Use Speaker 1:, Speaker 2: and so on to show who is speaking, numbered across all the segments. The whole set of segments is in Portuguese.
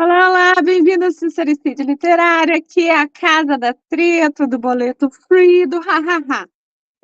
Speaker 1: Olá, olá, bem-vindo ao Sincericídio Literário, aqui é a casa da treta, do boleto free, do ha-ha-ha.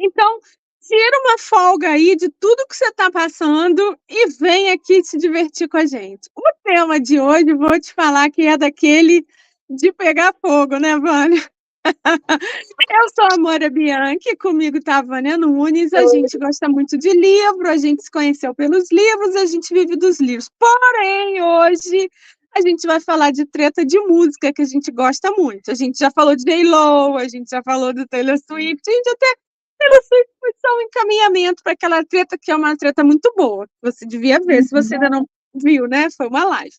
Speaker 1: Então, tira uma folga aí de tudo que você está passando e vem aqui se divertir com a gente. O tema de hoje, vou te falar que é daquele de pegar fogo, né, Vânia? Eu sou a Moura Bianchi, comigo tá a Vânia Nunes, a gente gosta muito de livro, a gente se conheceu pelos livros, a gente vive dos livros. Porém, hoje a gente vai falar de treta de música, que a gente gosta muito. A gente já falou de J.Lo, a gente já falou do Taylor Swift, a gente até Taylor Swift foi só um encaminhamento para aquela treta, que é uma treta muito boa. Você devia ver, se você ainda não viu, né? Foi uma live.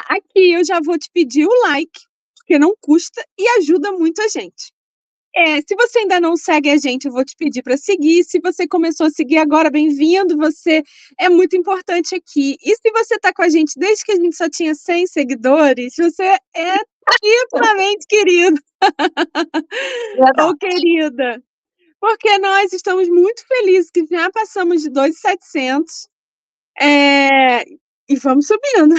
Speaker 1: Aqui eu já vou te pedir o like, porque não custa e ajuda muito a gente. Se você ainda não segue a gente, eu vou te pedir para seguir. Se você começou a seguir agora, bem-vindo. Você é muito importante aqui. E se você está com a gente desde que a gente só tinha 100 seguidores, você é triplamente querido ou querida. Porque nós estamos muito felizes que já passamos de 2.700 e vamos subindo.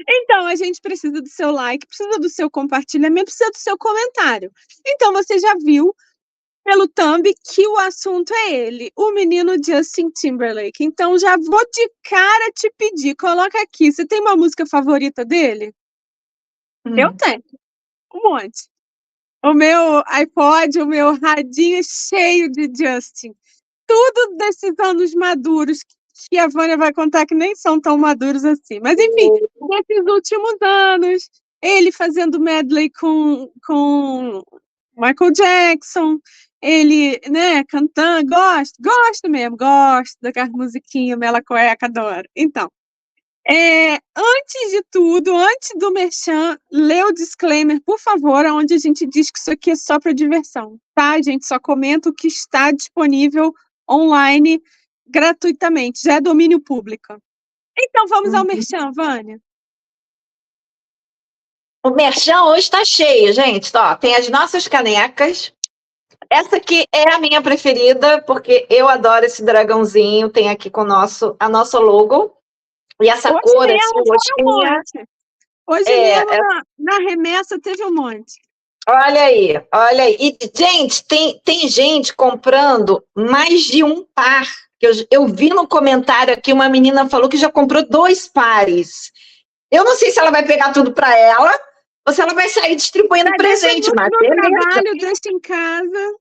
Speaker 1: Então, a gente precisa do seu like, precisa do seu compartilhamento, precisa do seu comentário. Então, você já viu pelo thumb que o assunto é ele, o menino Justin Timberlake. Então, já vou de cara te pedir, coloca aqui, você tem uma música favorita dele? Eu tenho, um monte. O meu iPod, o meu radinho é cheio de Justin. Tudo desses anos maduros que a Vânia vai contar que nem são tão maduros assim. Mas, enfim, nesses últimos anos, ele fazendo medley com Michael Jackson, ele, né, cantando, gosto mesmo, gosto daquela musiquinha, Mela Cueca, adoro. Então, antes de tudo, antes do merchan, lê o disclaimer, por favor, onde a gente diz que isso aqui é só para diversão, tá? A gente só comenta o que está disponível online gratuitamente, já é domínio público. Então, vamos ao merchan, Vânia.
Speaker 2: O merchan hoje está cheio, gente. Ó, tem as nossas canecas. Essa aqui é a minha preferida, porque eu adoro esse dragãozinho. Tem aqui com a nossa logo. E essa
Speaker 1: Hoje
Speaker 2: cor,
Speaker 1: mesmo
Speaker 2: assim,
Speaker 1: foi um monte. Hoje mesmo, na remessa, teve um monte.
Speaker 2: Olha aí, olha aí. E, gente, tem gente comprando mais de um par. Eu vi no comentário aqui, uma menina falou que já comprou 2 pares. Eu não sei se ela vai pegar tudo para ela ou se ela vai sair distribuindo presente.
Speaker 1: Mas no trabalho, deixa em casa.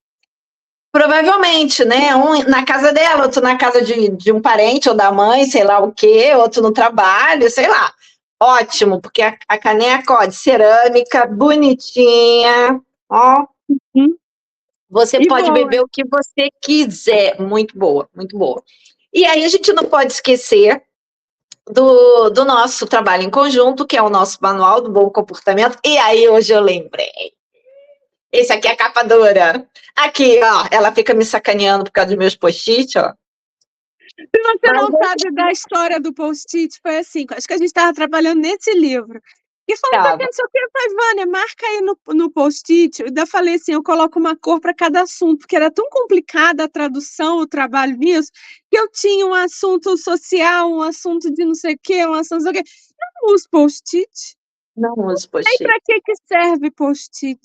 Speaker 2: Provavelmente, né? Um na casa dela, outro na casa de um parente ou da mãe, sei lá o quê, outro no trabalho, sei lá. Ótimo, porque a caneca, ó, de cerâmica, bonitinha, ó. Você pode beber o que você quiser. Muito boa, muito boa. E aí a gente não pode esquecer do nosso trabalho em conjunto, que é o nosso manual do bom comportamento. E aí hoje eu lembrei. Esse aqui é a capa dura. Aqui, ó, ela fica me sacaneando por causa dos meus post-it, ó.
Speaker 1: Se você não sabe da história do post-it, foi assim, acho que a gente estava trabalhando nesse livro. E falou, não sei o que, eu falei, Vânia, marca aí no post-it. Eu ainda falei assim, eu coloco uma cor para cada assunto, porque era tão complicada a tradução, o trabalho nisso, que eu tinha um assunto social, um assunto de não sei o que, um assunto não sei o que. Não uso post-it.
Speaker 2: Não uso post-it.
Speaker 1: E para que serve post-it?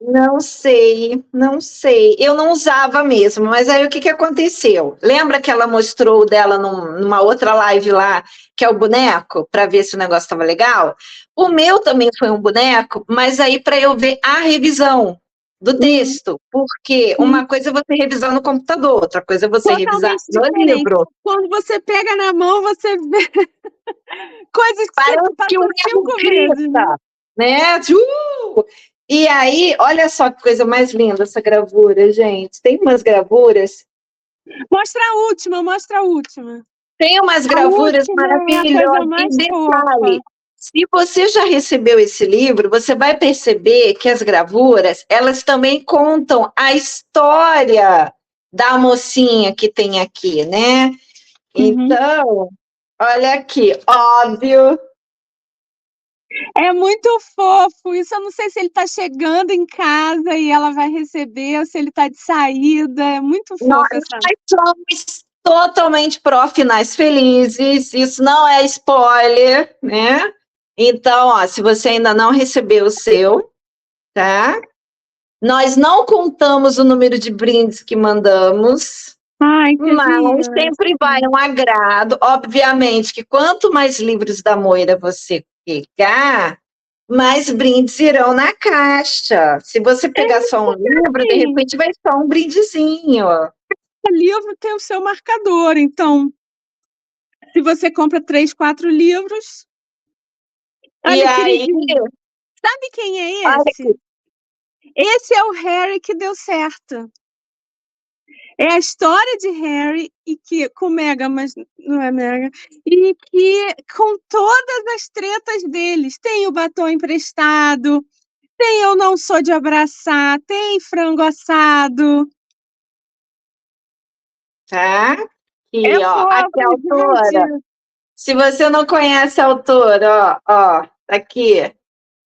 Speaker 2: Não sei, não sei. Eu não usava mesmo, mas aí o que aconteceu? Lembra que ela mostrou dela numa outra live lá, que é o boneco, para ver se o negócio estava legal? O meu também foi um boneco, mas aí para eu ver a revisão do texto, porque uma coisa é você revisar no computador, outra coisa é você revisar no livro.
Speaker 1: Quando você pega na mão, você vê coisas que
Speaker 2: parece
Speaker 1: você
Speaker 2: que o erro grita, né? E aí, olha só que coisa mais linda essa gravura, gente. Tem umas gravuras.
Speaker 1: Mostra a última.
Speaker 2: Tem umas gravuras maravilhosas. E detalhe, se você já recebeu esse livro, você vai perceber que as gravuras, elas também contam a história da mocinha que tem aqui, né? Então, olha aqui, óbvio.
Speaker 1: É muito fofo. Isso eu não sei se ele está chegando em casa e ela vai receber, ou se ele está de saída. É muito fofo.
Speaker 2: Nós somos totalmente pró finais felizes, isso não é spoiler, né? Então, ó, se você ainda não recebeu o seu, tá? Nós não contamos o número de brindes que mandamos,
Speaker 1: Ai,
Speaker 2: mas
Speaker 1: queria.
Speaker 2: sempre vai um agrado. Obviamente que quanto mais livros da Moira você pegar, mais brindes irão na caixa. Se você pegar só um livro, de
Speaker 1: Sim,
Speaker 2: repente vai só um brindezinho.
Speaker 1: o livro tem o seu marcador, então, se você compra 3, 4 livros,
Speaker 2: E
Speaker 1: olha,
Speaker 2: aí,
Speaker 1: queridinho, sabe quem é
Speaker 2: olha
Speaker 1: esse?
Speaker 2: aqui,
Speaker 1: Esse é o Harry que deu certo. É a história de Harry e que com Meghan, mas não é Meghan, e que com todas as tretas deles, tem o batom emprestado, tem eu não sou de abraçar, tem frango assado.
Speaker 2: tá?
Speaker 1: É
Speaker 2: Aqui, ó, aqui
Speaker 1: fofo,
Speaker 2: a
Speaker 1: é
Speaker 2: autora.
Speaker 1: divertido.
Speaker 2: Se você não conhece a autora, ó, tá aqui,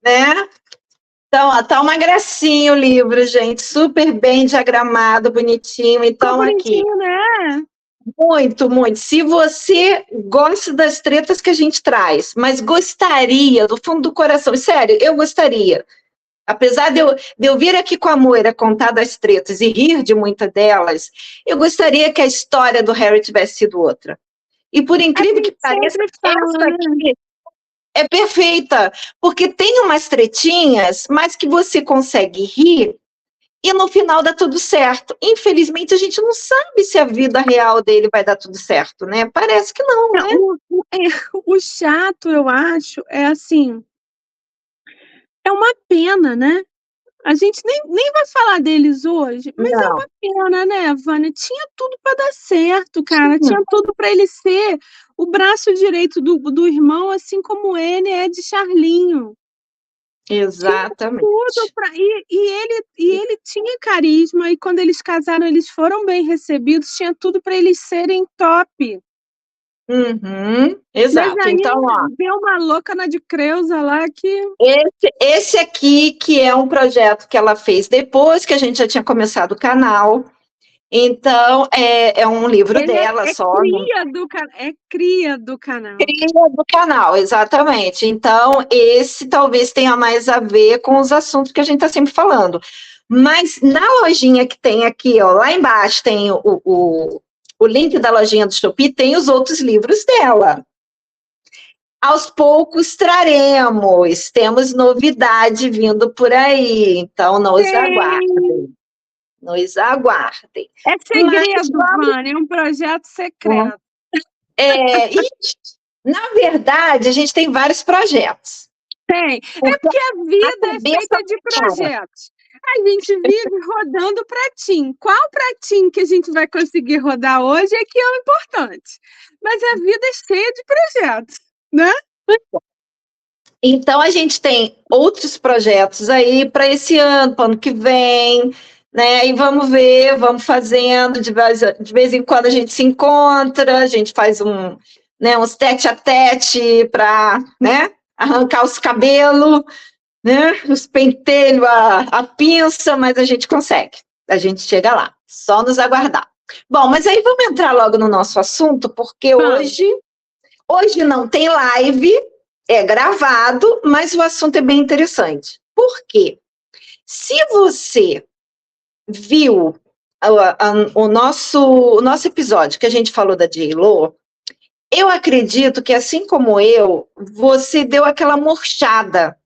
Speaker 2: né? Então, ó, tá uma gracinha o livro, gente, super bem diagramado, bonitinho.
Speaker 1: Ficou
Speaker 2: Então, aqui,
Speaker 1: bonitinho, né?
Speaker 2: muito, muito. Se você gosta das tretas que a gente traz, mas gostaria, do fundo do coração, sério, eu gostaria. Apesar de eu vir aqui com a Moira contar das tretas e rir de muitas delas, eu gostaria que a história do Harry tivesse sido outra. E por
Speaker 1: A
Speaker 2: incrível que
Speaker 1: gente
Speaker 2: pareça,
Speaker 1: sempre fala,
Speaker 2: essa
Speaker 1: né?
Speaker 2: aqui é perfeita, porque tem umas tretinhas, mas que você consegue rir e no final dá tudo certo. Infelizmente, a gente não sabe se a vida real dele vai dar tudo certo, né? Parece que não, né?
Speaker 1: O chato, eu acho, é assim, é uma pena, né? A gente nem vai falar deles hoje, mas é
Speaker 2: Não.
Speaker 1: uma pena, né, Vânia? Tinha tudo para dar certo, cara. Tinha tudo para ele ser o braço direito do irmão, assim como ele é de Charlinho. Tinha tudo
Speaker 2: Exatamente.
Speaker 1: para e ele tinha carisma e quando eles casaram, eles foram bem recebidos. Tinha tudo para eles serem top.
Speaker 2: Uhum,
Speaker 1: Mas
Speaker 2: exato.
Speaker 1: aí
Speaker 2: Então, ó,
Speaker 1: deu uma louca na de Creuza lá que
Speaker 2: esse aqui que é um projeto que ela fez depois que a gente já tinha começado o canal. Então, é um livro
Speaker 1: ele
Speaker 2: dela só, não
Speaker 1: é cria do canal.
Speaker 2: cria do canal, exatamente. Então, esse talvez tenha mais a ver com os assuntos que a gente está sempre falando. Mas na lojinha que tem aqui, ó, lá embaixo tem o link da lojinha do Shopee, tem os outros livros dela. Aos poucos traremos, temos novidade vindo por aí, então nos
Speaker 1: Tem.
Speaker 2: aguardem, nos aguardem.
Speaker 1: É
Speaker 2: Mas
Speaker 1: segredo, Vânia, é um projeto
Speaker 2: vamos,
Speaker 1: secreto.
Speaker 2: e, na verdade, a gente tem vários projetos.
Speaker 1: Tem. É
Speaker 2: Porque
Speaker 1: porque a
Speaker 2: a
Speaker 1: vida é
Speaker 2: cabeça
Speaker 1: feita de projetos. A gente vive rodando pratinho. Qual pratinho que a gente vai conseguir rodar hoje é que é o importante. Mas a vida é cheia de projetos, né?
Speaker 2: então a gente tem outros projetos aí para esse ano, para o ano que vem, né? E vamos ver, vamos fazendo, de vez em quando a gente se encontra, a gente faz uns tete a tete para, né, arrancar os cabelos, né? Os pentelhos, a pinça, mas a gente consegue, a gente chega lá, só nos aguardar. Bom, mas aí vamos entrar logo no nosso assunto, porque
Speaker 1: Vamos.
Speaker 2: hoje não tem live, é gravado, mas o assunto é bem interessante. Por quê? Se você viu o nosso episódio que a gente falou da J.Lo, eu acredito que, assim como eu, você deu aquela murchada,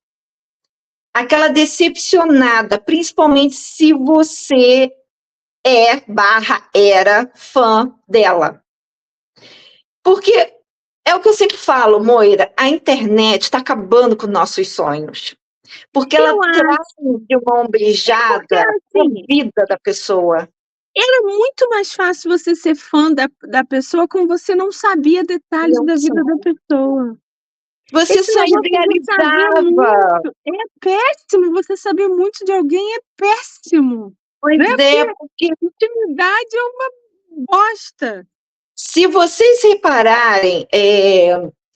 Speaker 2: aquela decepcionada, principalmente se você era fã dela. Porque é o que eu sempre falo, Moira, a internet está acabando com nossos sonhos. Porque ela
Speaker 1: Eu
Speaker 2: traz
Speaker 1: acho.
Speaker 2: de uma
Speaker 1: Porque,
Speaker 2: ombrijada a
Speaker 1: assim,
Speaker 2: vida da pessoa.
Speaker 1: era muito mais fácil você ser fã da pessoa como você não sabia detalhes
Speaker 2: Não
Speaker 1: da vida da
Speaker 2: sabe.
Speaker 1: pessoa.
Speaker 2: Você
Speaker 1: Esse
Speaker 2: só
Speaker 1: negócio de saber
Speaker 2: idealizava.
Speaker 1: muito é péssimo. Você saber muito de alguém é péssimo.
Speaker 2: Pois
Speaker 1: Né?
Speaker 2: é,
Speaker 1: Porque
Speaker 2: porque
Speaker 1: intimidade é uma bosta.
Speaker 2: se vocês repararem,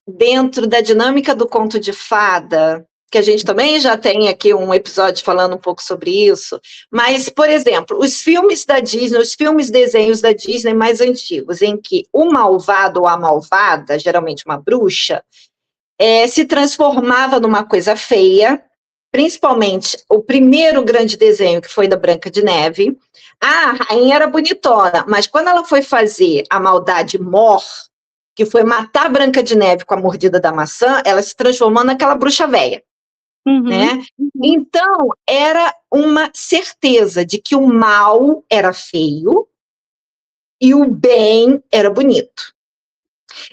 Speaker 2: dentro da dinâmica do conto de fada, que a gente também já tem aqui um episódio falando um pouco sobre isso, mas, por exemplo, os filmes da Disney, os filmes desenhos da Disney mais antigos, em que o malvado ou a malvada, geralmente uma bruxa, se transformava numa coisa feia, principalmente o primeiro grande desenho, que foi da Branca de Neve. A rainha era bonitona, mas quando ela foi fazer a maldade Mor, que foi matar a Branca de Neve com a mordida da maçã, ela se transformou naquela bruxa velha, né? Então, era uma certeza de que o mal era feio e o bem era bonito.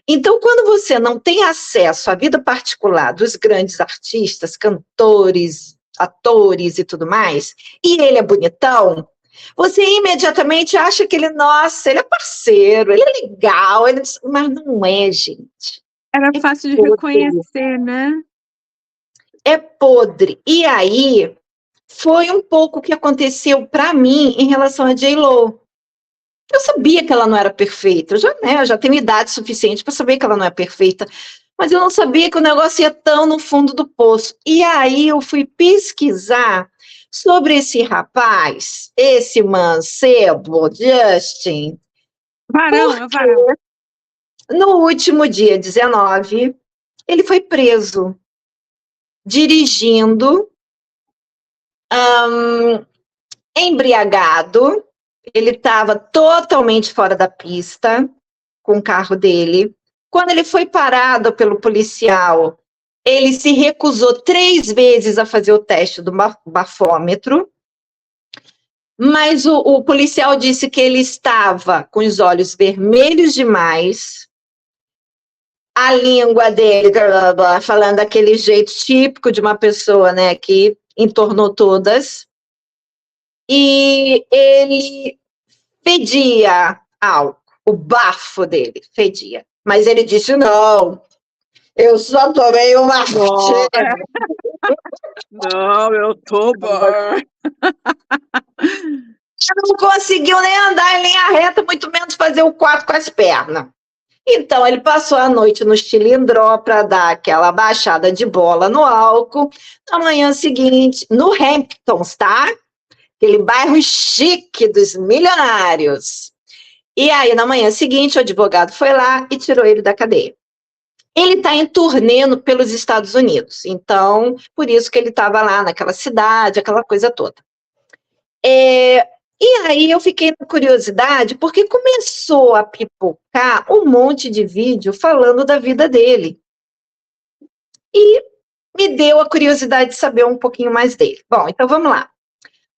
Speaker 2: Então, quando você não tem acesso à vida particular dos grandes artistas, cantores, atores e tudo mais, e ele é bonitão, você imediatamente acha que ele, nossa, ele é parceiro, ele é legal, mas não é, gente.
Speaker 1: Era fácil de reconhecer, né?
Speaker 2: É podre. E aí, foi um pouco o que aconteceu para mim em relação a J.Lo. Eu sabia que ela não era perfeita, eu já tenho idade suficiente para saber que ela não é perfeita, mas eu não sabia que o negócio ia tão no fundo do poço. E aí eu fui pesquisar sobre esse rapaz, esse mancebo, Justin.
Speaker 1: Varão, é varão.
Speaker 2: No último dia 19, ele foi preso, dirigindo, embriagado. Ele estava totalmente fora da pista com o carro dele. Quando ele foi parado pelo policial, ele se recusou 3 vezes a fazer o teste do bafômetro, mas o policial disse que ele estava com os olhos vermelhos demais, a língua dele falando daquele jeito típico de uma pessoa, né, que entornou todas, e ele fedia álcool, o bafo dele fedia. Mas ele disse, não, eu só tomei uma
Speaker 1: Não, eu tô bem.
Speaker 2: Não conseguiu nem andar em linha reta, muito menos fazer o 4 com as pernas. Então, ele passou a noite no cilindró para dar aquela baixada de bola no álcool. Na manhã seguinte, no Hamptons, tá? Aquele bairro chique dos milionários. E aí, na manhã seguinte, o advogado foi lá e tirou ele da cadeia. Ele está em turnê pelos Estados Unidos, então, por isso que ele estava lá naquela cidade, aquela coisa toda. E aí eu fiquei com curiosidade, porque começou a pipocar um monte de vídeo falando da vida dele. E me deu a curiosidade de saber um pouquinho mais dele. Bom, então vamos lá.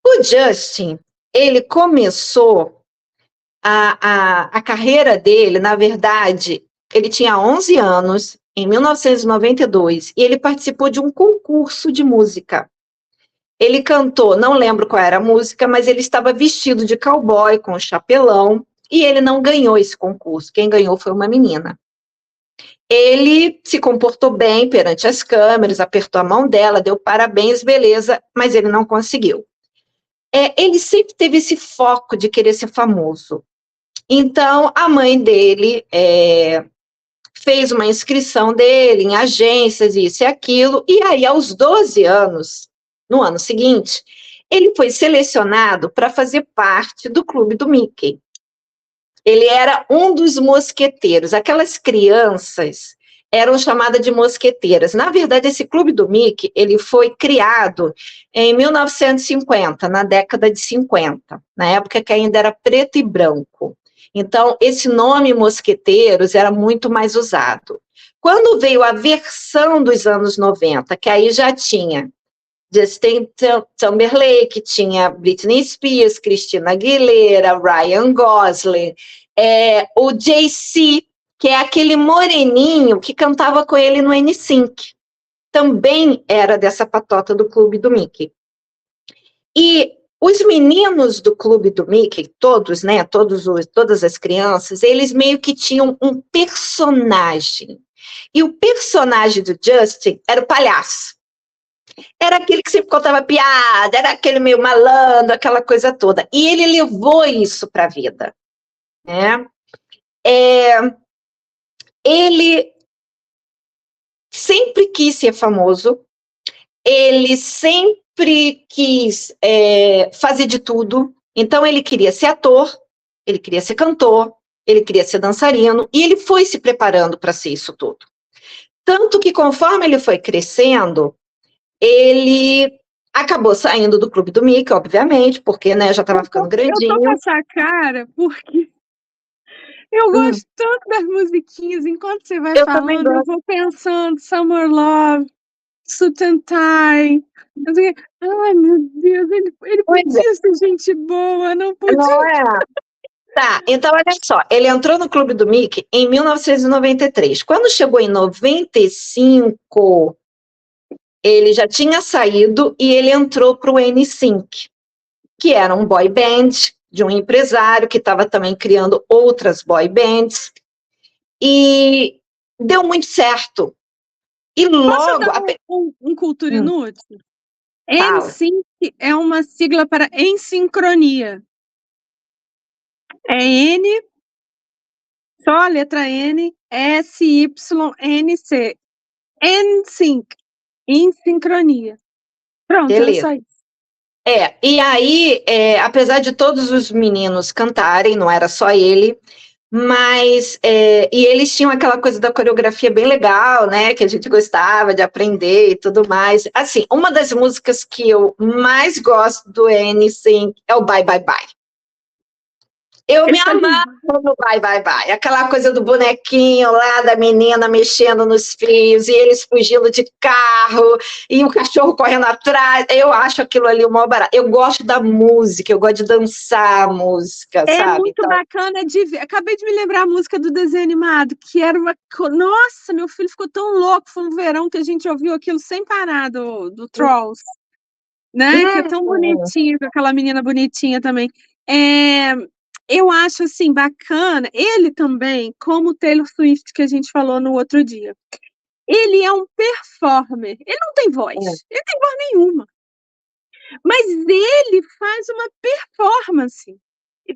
Speaker 2: O Justin, ele começou a carreira dele, na verdade, ele tinha 11 anos, em 1992, e ele participou de um concurso de música. Ele cantou, não lembro qual era a música, mas ele estava vestido de cowboy, com um chapelão, e ele não ganhou esse concurso. Quem ganhou foi uma menina. Ele se comportou bem perante as câmeras, apertou a mão dela, deu parabéns, beleza, mas ele não conseguiu. Ele sempre teve esse foco de querer ser famoso. Então, a mãe dele fez uma inscrição dele em agências, isso e aquilo, e aí, aos 12 anos, no ano seguinte, ele foi selecionado para fazer parte do clube do Mickey. Ele era um dos mosqueteiros. Aquelas crianças eram chamadas de mosqueteiras. Na verdade, esse clube do Mickey, ele foi criado em 1950, na década de 50, na época que ainda era preto e branco. Então, esse nome mosqueteiros era muito mais usado. Quando veio a versão dos anos 90, que aí já tinha Justin Timberlake, tinha Britney Spears, Christina Aguilera, Ryan Gosling, o Jay-Z, que é aquele moreninho que cantava com ele no NSYNC, também era dessa patota do Clube do Mickey. E os meninos do Clube do Mickey, todos, né, todas as crianças, eles meio que tinham um personagem. E o personagem do Justin era o palhaço. Era aquele que sempre contava piada, era aquele meio malandro, aquela coisa toda. E ele levou isso para a vida, né? Ele sempre quis ser famoso, ele sempre quis fazer de tudo. Então, ele queria ser ator, ele queria ser cantor, ele queria ser dançarino, e ele foi se preparando para ser isso tudo. Tanto que, conforme ele foi crescendo, ele acabou saindo do Clube do Mickey, obviamente, porque, né, já estava ficando grandinho.
Speaker 1: Eu tô com essa cara porque eu gosto tanto das musiquinhas. Enquanto você vai falando, eu vou pensando Summer Love, Suit and Tie. Ai, meu Deus, ele podia ser gente boa, não podia.
Speaker 2: Não é? Tá, então olha só, ele entrou no Clube do Mickey em 1993. Quando chegou em 95, ele já tinha saído e ele entrou para o NSYNC, que era um boy band de um empresário que estava também criando outras boy bands, e deu muito certo. E logo...
Speaker 1: Posso dar um cultura inútil? NSYNC é uma sigla para Em Sincronia. É N, só a letra N, S-Y-N-C. NSYNC, em sincronia. Pronto,
Speaker 2: Beleza.
Speaker 1: era só isso.
Speaker 2: E aí, apesar de todos os meninos cantarem, não era só ele, mas, e eles tinham aquela coisa da coreografia bem legal, né, que a gente gostava de aprender e tudo mais. Assim, uma das músicas que eu mais gosto do NSYNC é o Bye Bye Bye. Eu me amava no Bye Bye Bye, aquela coisa do bonequinho lá, da menina mexendo nos fios, e eles fugindo de carro, e o cachorro correndo atrás. Eu acho aquilo ali o maior barato. Eu gosto da música, eu gosto de dançar a música, sabe?
Speaker 1: É muito bacana de ver. Acabei de me lembrar a música do desenho animado, que era uma... Nossa, meu filho ficou tão louco, foi um verão que a gente ouviu aquilo sem parar, do Trolls, né? Que é tão bonitinho, com aquela menina bonitinha também. Eu acho, assim, bacana, ele também, como o Taylor Swift, que a gente falou no outro dia, ele é um performer, ele não tem voz, ele tem voz nenhuma, mas ele faz uma performance.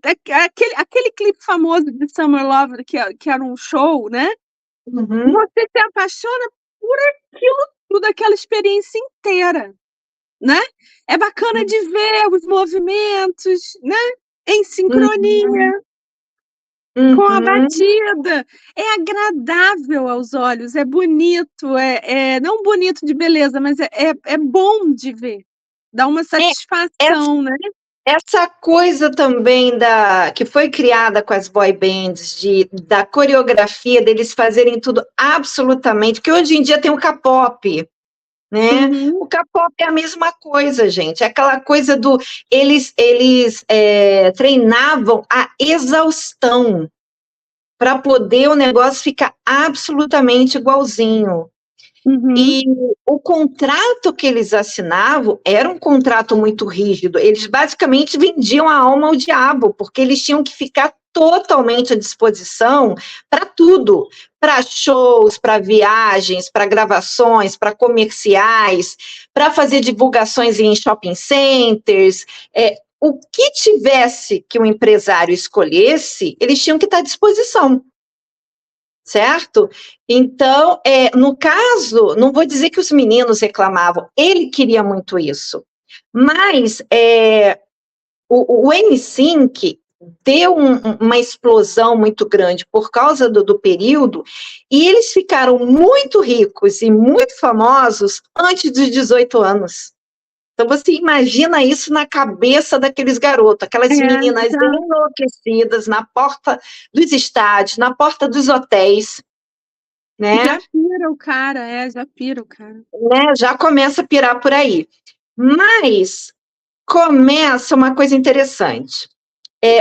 Speaker 1: Aquele clipe famoso de Summer Love, que era um show, né? Você se apaixona por aquilo tudo, aquela experiência inteira, né? É bacana de ver os movimentos, né? Em sincronia, com a batida. É agradável aos olhos, é bonito, não bonito de beleza, mas é bom de ver. Dá uma satisfação, né?
Speaker 2: Essa coisa também que foi criada com as boy bands, da coreografia, deles fazerem tudo absolutamente, que hoje em dia tem o K-pop, né? O K-pop é a mesma coisa, gente, é aquela coisa eles treinavam a exaustão para poder o negócio ficar absolutamente igualzinho. E o contrato que eles assinavam era um contrato muito rígido. Eles basicamente vendiam a alma ao diabo, porque eles tinham que ficar totalmente à disposição para tudo, para shows, para viagens, para gravações, para comerciais, para fazer divulgações em shopping centers. O que tivesse que o empresário escolhesse, eles tinham que estar à disposição. Certo? Então, no caso, não vou dizer que os meninos reclamavam, ele queria muito isso, mas o NSYNC deu uma explosão muito grande por causa do período, e eles ficaram muito ricos e muito famosos antes dos 18 anos. Então, você imagina isso na cabeça daqueles garotos, aquelas meninas enlouquecidas na porta dos estádios, na porta dos hotéis, né?
Speaker 1: Já pira o cara, já pira o cara.
Speaker 2: Né? Já começa a pirar por aí. Mas começa uma coisa interessante.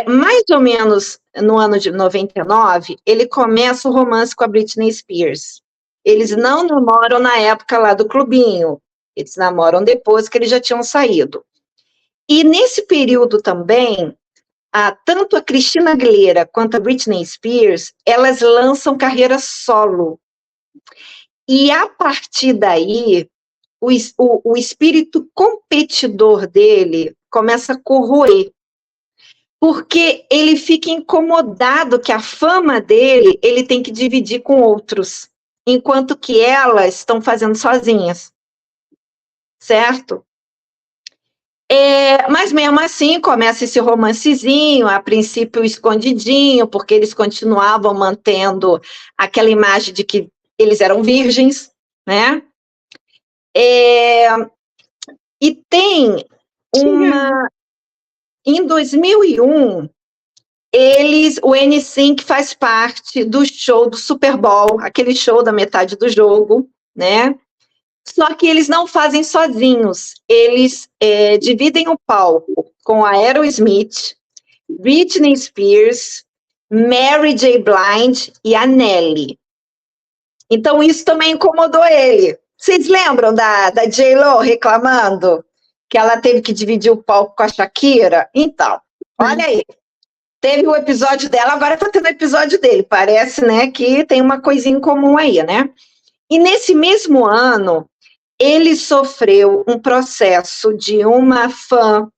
Speaker 2: Mais ou menos no ano de 99, ele começa o romance com a Britney Spears. Eles não namoram na época lá do clubinho, eles namoram depois que eles já tinham saído. E nesse período também, tanto a Christina Aguilera quanto a Britney Spears, elas lançam carreira solo. E a partir daí, o espírito competidor dele começa a corroer, porque ele fica incomodado que a fama dele, ele tem que dividir com outros, enquanto que elas estão fazendo sozinhas. certo? Mas mesmo assim começa esse romancezinho, a princípio escondidinho, porque eles continuavam mantendo aquela imagem de que eles eram virgens, né? E tem uma... Em 2001, o NSYNC faz parte do show do Super Bowl, aquele show da metade do jogo, né? Só que eles não fazem sozinhos, eles dividem o palco com a Aerosmith, Britney Spears, Mary J. Blige e a Nelly. Então isso também incomodou ele. Vocês lembram da J.Lo reclamando que ela teve que dividir o palco com a Shakira? Então, olha aí. Teve o episódio dela, agora tá tendo o episódio dele. Parece, né, que tem uma coisinha em comum aí, né? E nesse mesmo ano, ele sofreu um processo de uma fã,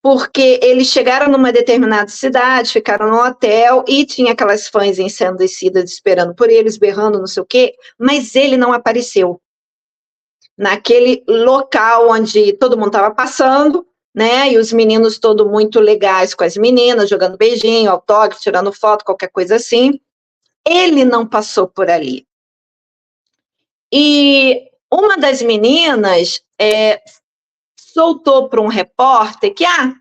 Speaker 2: porque eles chegaram numa determinada cidade, ficaram no hotel, e tinha aquelas fãs ensandecidas esperando por eles, berrando, não sei o quê, mas ele não apareceu. Naquele local onde todo mundo estava passando, né, e os meninos todos muito legais com as meninas, jogando beijinho, autógrafo, tirando foto, qualquer coisa assim, ele não passou por ali. E uma das meninas soltou para um repórter que, não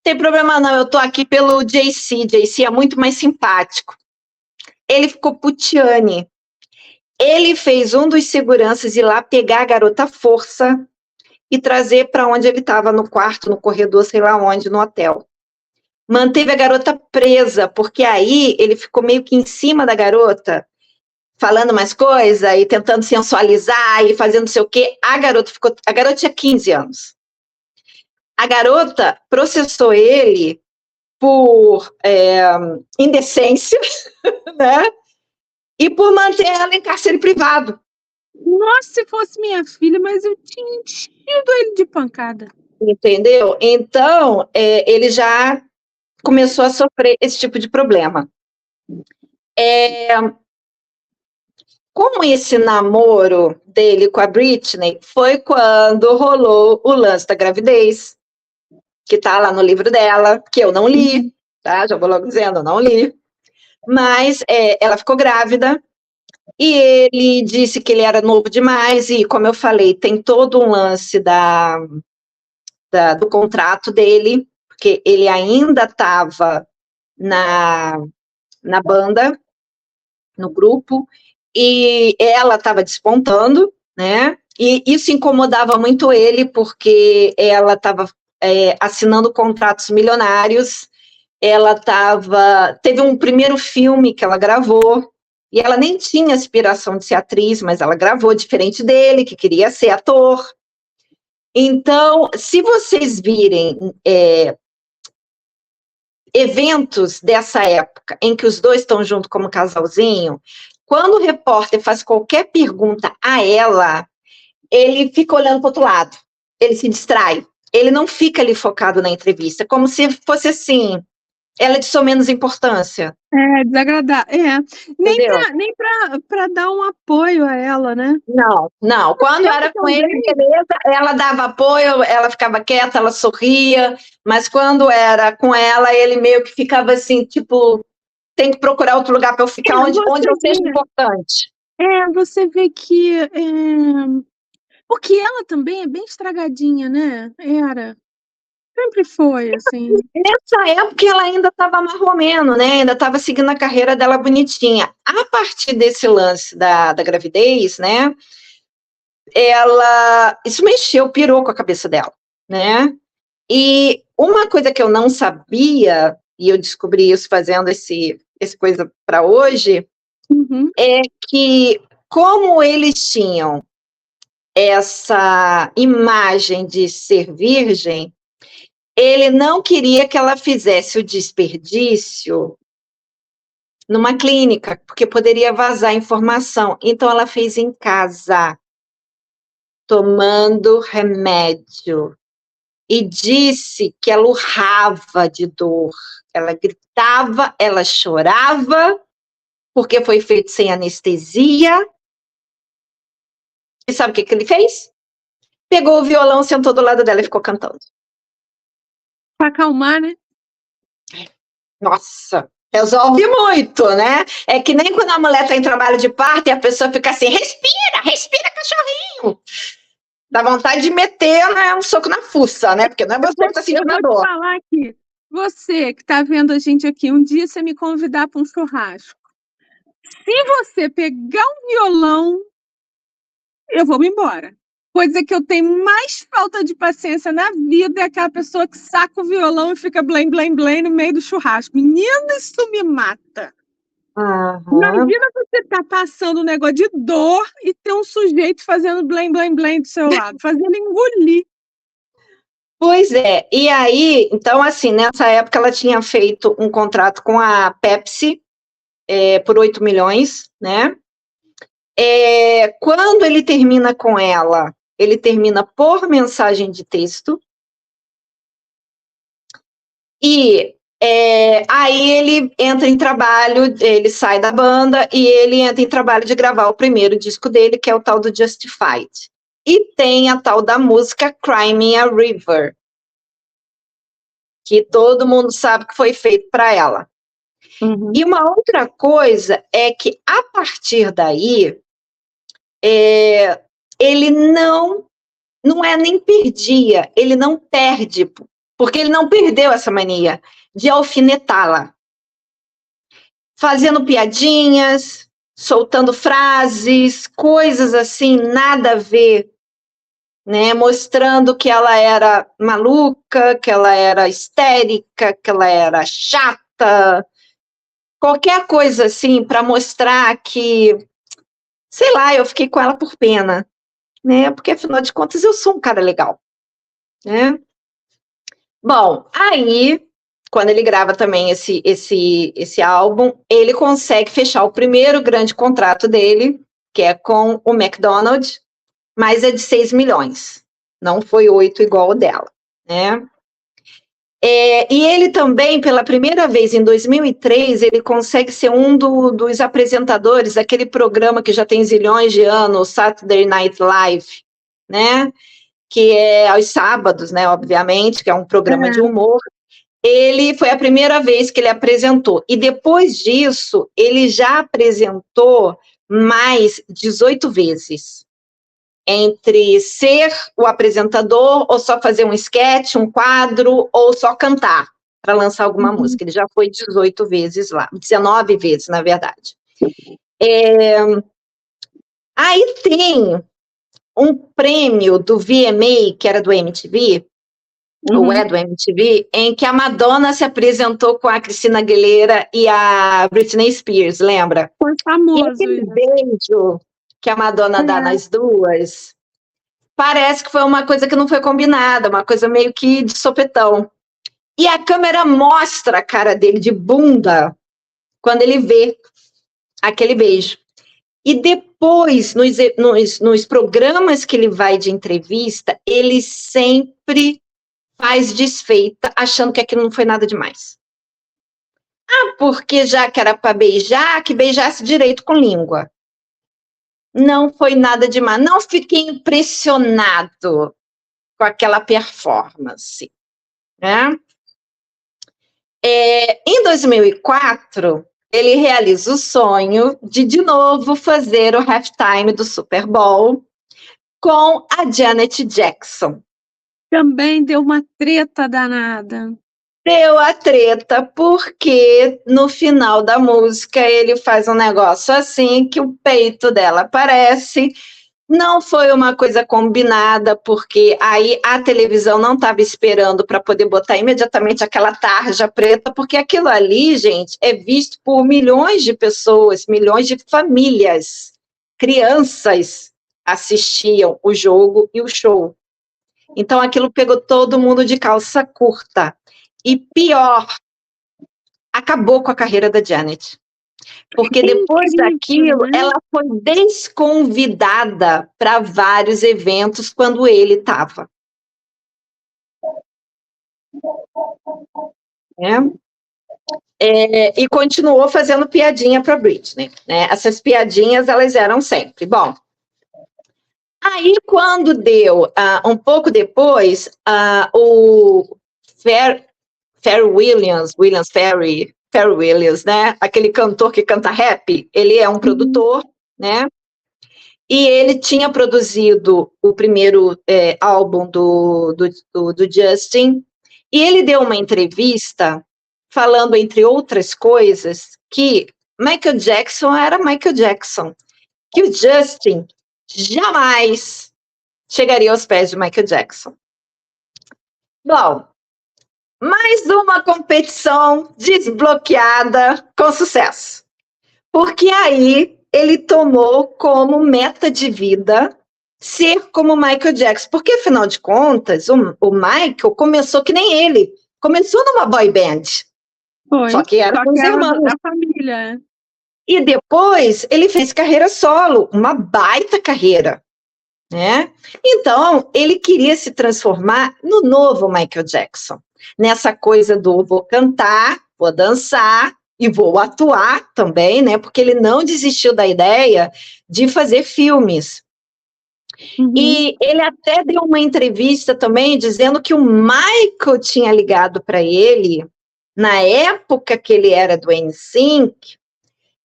Speaker 2: tem problema não, eu tô aqui pelo JC é muito mais simpático. Ele ficou putiane. Ele fez um dos seguranças ir lá pegar a garota à força e trazer para onde ele estava, no quarto, no corredor, sei lá onde, no hotel. Manteve a garota presa, porque aí ele ficou meio que em cima da garota, falando mais coisa e tentando sensualizar e fazendo não sei o quê. A garota tinha 15 anos. A garota processou ele por indecência, né? E por manter ela em cárcere privado.
Speaker 1: Nossa, se fosse minha filha, mas eu tinha enchido ele de pancada.
Speaker 2: Entendeu? Então, ele já começou a sofrer esse tipo de problema. Como esse namoro dele com a Britney foi quando rolou o lance da gravidez, que está lá no livro dela, que eu não li, tá? Já vou logo dizendo, eu não li. Mas ela ficou grávida e ele disse que ele era novo demais e, como eu falei, tem todo um lance do contrato dele, porque ele ainda estava na banda, no grupo, e ela estava despontando, né? E isso incomodava muito ele, porque ela estava assinando contratos milionários, teve um primeiro filme que ela gravou, e ela nem tinha aspiração de ser atriz, mas ela gravou diferente dele, que queria ser ator. Então, se vocês virem eventos dessa época, em que os dois estão juntos como casalzinho, quando o repórter faz qualquer pergunta a ela, ele fica olhando para o outro lado, ele se distrai, ele não fica ali focado na entrevista, como se fosse assim, ela é de só menos importância.
Speaker 1: Desagradável. Nem pra dar um apoio a ela, né?
Speaker 2: Não. Quando era com ele, beleza, ela dava apoio, ela ficava quieta, ela sorria, mas quando era com ela, ele meio que ficava assim, tipo, tem que procurar outro lugar para eu ficar onde eu seja importante.
Speaker 1: Você vê que... Porque ela também é bem estragadinha, né? Sempre foi, assim.
Speaker 2: Nessa época, ela ainda estava marromeno, né? Ainda estava seguindo a carreira dela bonitinha. A partir desse lance da gravidez, né? Isso pirou com a cabeça dela, né? E uma coisa que eu não sabia, e eu descobri isso fazendo esse coisa para hoje, é que, como eles tinham essa imagem de ser virgem, ele não queria que ela fizesse o desperdício numa clínica, porque poderia vazar informação. Então, ela fez em casa, tomando remédio. E disse que ela urrava de dor. Ela gritava, ela chorava, porque foi feito sem anestesia. E sabe o que ele fez? pegou o violão, sentou do lado dela e ficou cantando.
Speaker 1: Pra acalmar, né?
Speaker 2: Nossa, resolve muito, né? É que nem quando a mulher tá em trabalho de parto e a pessoa fica assim, respira, cachorrinho. Dá vontade de meter, né, um soco na fuça, né? Porque não é você que tá
Speaker 1: Eu
Speaker 2: sentindo a
Speaker 1: vou te
Speaker 2: dor.
Speaker 1: falar aqui. Você que tá vendo a gente aqui, um dia você me convidar para um churrasco. Se você pegar um violão, eu vou me embora. Coisa que eu tenho mais falta de paciência na vida é aquela pessoa que saca o violão e fica blém, blém, blém no meio do churrasco. Menina, isso me mata.
Speaker 2: Aham.
Speaker 1: Imagina você tá passando um negócio de dor e ter um sujeito fazendo blém, blém, blém do seu lado, fazendo engolir.
Speaker 2: Pois é, e aí, então assim, nessa época ela tinha feito um contrato com a Pepsi por 8 milhões, né? Quando ele termina com ela, ele termina por mensagem de texto, e aí ele entra em trabalho, ele sai da banda e ele entra em trabalho de gravar o primeiro disco dele, que é o tal do Justified. E tem a tal da música Cry Me a River, que todo mundo sabe que foi feito para ela.
Speaker 1: Uhum.
Speaker 2: E uma outra coisa é que, a partir daí, ele não é nem perdia, ele não perde, porque ele não perdeu essa mania de alfinetá-la. Fazendo piadinhas, soltando frases, coisas assim, nada a ver, né? Mostrando que ela era maluca, que ela era histérica, que ela era chata, qualquer coisa assim para mostrar que, sei lá, eu fiquei com ela por pena, né? Porque afinal de contas eu sou um cara legal, né? Bom, aí quando ele grava também esse álbum, ele consegue fechar o primeiro grande contrato dele, que é com o McDonald's, mas é de 6 milhões. Não foi 8 igual o dela, né? E ele também, pela primeira vez em 2003, ele consegue ser um dos apresentadores daquele programa que já tem zilhões de anos, Saturday Night Live, né? Que é aos sábados, né? Obviamente, que é um programa de humor. Ele foi a primeira vez que ele apresentou. E depois disso, ele já apresentou mais 18 vezes. Entre ser o apresentador, ou só fazer um sketch, um quadro, ou só cantar para lançar alguma música. Ele já foi 18 vezes lá, 19 vezes, na verdade. Aí tem um prêmio do VMA, que era do MTV, ou é do MTV, em que a Madonna se apresentou com a Christina Aguilera e a Britney Spears, lembra?
Speaker 1: Foi famoso.
Speaker 2: E aquele beijo que a Madonna dá nas duas, parece que foi uma coisa que não foi combinada, uma coisa meio que de sopetão. E a câmera mostra a cara dele de bunda quando ele vê aquele beijo. E depois, nos programas que ele vai de entrevista, ele sempre faz desfeita, achando que aquilo não foi nada demais. Porque já que era para beijar, que beijasse direito com língua. Não foi nada demais. Não fiquei impressionado com aquela performance, né? Em 2004, ele realiza o sonho de novo fazer o halftime do Super Bowl com a Janet Jackson.
Speaker 1: Também deu uma treta danada.
Speaker 2: Deu a treta porque no final da música ele faz um negócio assim que o peito dela aparece. Não foi uma coisa combinada, porque aí a televisão não estava esperando para poder botar imediatamente aquela tarja preta, porque aquilo ali, gente, é visto por milhões de pessoas, milhões de famílias. Crianças assistiam o jogo e o show. Então aquilo pegou todo mundo de calça curta. E pior, acabou com a carreira da Janet. Porque depois daquilo, ela foi desconvidada para vários eventos quando ele estava. E continuou fazendo piadinha para Britney, né? Essas piadinhas, elas eram sempre. Bom, Aí, quando deu, um pouco depois, o Pharrell Williams, Pharrell Williams, né? Aquele cantor que canta rap, ele é um produtor, né? E ele tinha produzido o primeiro álbum do Justin, e ele deu uma entrevista falando, entre outras coisas, que Michael Jackson era Michael Jackson, que o Justin jamais chegaria aos pés de Michael Jackson. Bom, mais uma competição desbloqueada com sucesso. Porque aí ele tomou como meta de vida ser como Michael Jackson. Porque, afinal de contas, o Michael começou que nem ele. Começou numa boy band.
Speaker 1: Foi.
Speaker 2: Só que era com os irmãos.
Speaker 1: Da família.
Speaker 2: E depois ele fez carreira solo, uma baita carreira, né? Então, ele queria se transformar no novo Michael Jackson. Nessa coisa do vou cantar, vou dançar e vou atuar também, né? Porque ele não desistiu da ideia de fazer filmes.
Speaker 1: Uhum.
Speaker 2: E ele até deu uma entrevista também dizendo que o Michael tinha ligado para ele na época que ele era do NSYNC,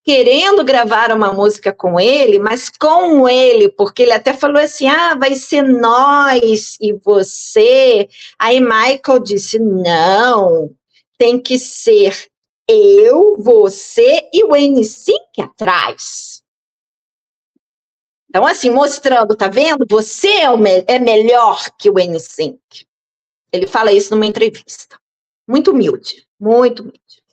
Speaker 2: querendo gravar uma música com ele, mas com ele, porque ele até falou assim, vai ser nós e você. Aí Michael disse, não, tem que ser eu, você e o NSYNC atrás. Então, assim, mostrando, tá vendo? Você é melhor que o NSYNC. Ele fala isso numa entrevista. Muito humilde, muito humilde.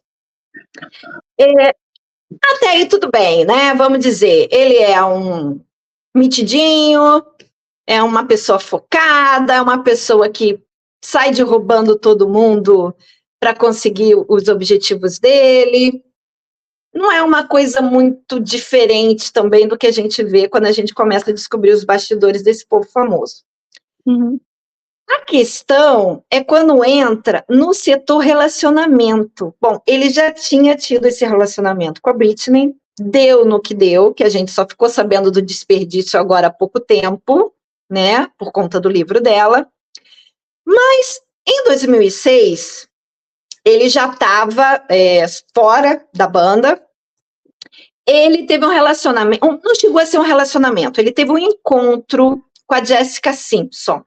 Speaker 2: Até aí tudo bem, né? Vamos dizer, ele é um metidinho, é uma pessoa focada, uma pessoa que sai derrubando todo mundo para conseguir os objetivos dele. Não é uma coisa muito diferente também do que a gente vê quando a gente começa a descobrir os bastidores desse povo famoso.
Speaker 1: Uhum.
Speaker 2: A questão é quando entra no setor relacionamento. Bom, ele já tinha tido esse relacionamento com a Britney, deu no que deu, que a gente só ficou sabendo do desperdício agora há pouco tempo, né, por conta do livro dela. Mas, em 2006, ele já estava fora da banda. Ele teve um relacionamento, não chegou a ser um relacionamento, ele teve um encontro com a Jessica Simpson,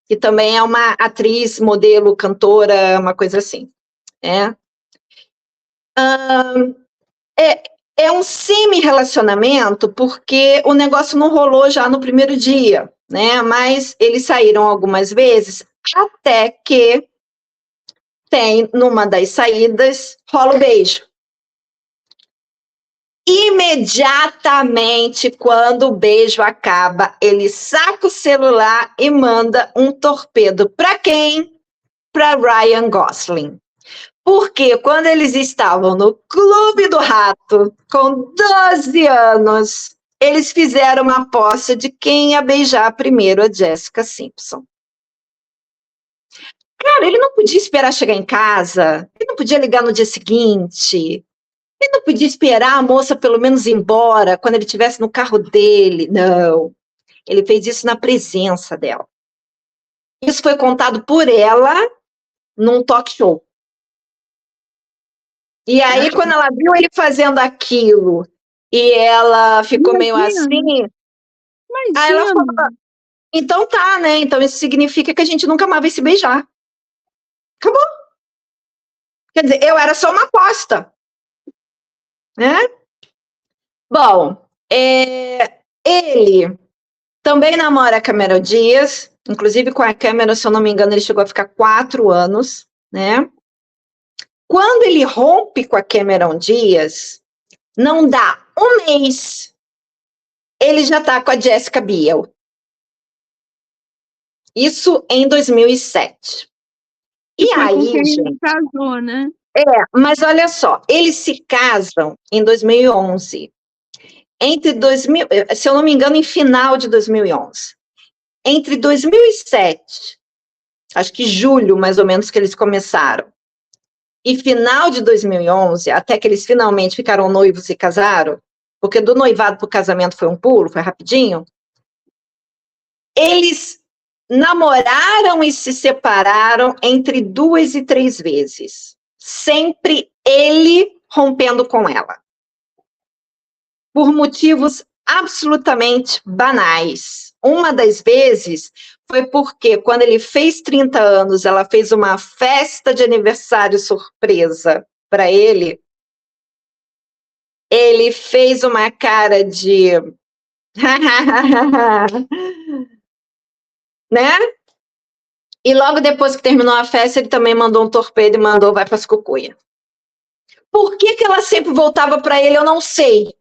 Speaker 2: que também é uma atriz, modelo, cantora, uma coisa assim. É um semi-relacionamento, porque o negócio não rolou já no primeiro dia, né? Mas eles saíram algumas vezes, até que numa das saídas, rola o beijo. Imediatamente, quando o beijo acaba, ele saca o celular e manda um torpedo. Para quem? Para Ryan Gosling. Porque quando eles estavam no Clube do Rato, com 12 anos, eles fizeram uma aposta de quem ia beijar primeiro a Jessica Simpson. Cara, ele não podia esperar chegar em casa, ele não podia ligar no dia seguinte, ele não podia esperar a moça pelo menos ir embora quando ele estivesse no carro dele. Não. Ele fez isso na presença dela. Isso foi contado por ela num talk show. E aí, quando ela viu ele fazendo aquilo e ela ficou meio assim, aí ela falou, então tá, né? Então isso significa que a gente nunca mais vai se beijar. Acabou. Quer dizer, eu era só uma aposta. Né? Bom, ele também namora a Cameron Diaz, inclusive com a Cameron, se eu não me engano, ele chegou a ficar 4 anos, né? Quando ele rompe com a Cameron Diaz, não dá um mês, ele já tá com a Jessica Biel. Isso em 2007. E aí, gente...
Speaker 1: Ele casou, né?
Speaker 2: Mas olha só, eles se casam em 2011. Se eu não me engano, em final de 2011. Entre 2007, acho que julho, mais ou menos, que eles começaram, e final de 2011, até que eles finalmente ficaram noivos e casaram, porque do noivado para o casamento foi um pulo, foi rapidinho, Eles namoraram e se separaram entre 2 e 3 vezes. Sempre ele rompendo com ela. Por motivos absolutamente banais. Uma das vezes foi porque, quando ele fez 30 anos, ela fez uma festa de aniversário surpresa para ele. Ele fez uma cara de... né? E logo depois que terminou a festa, ele também mandou um torpedo e mandou vai para as cucuia. Por que ela sempre voltava para ele? Eu não sei.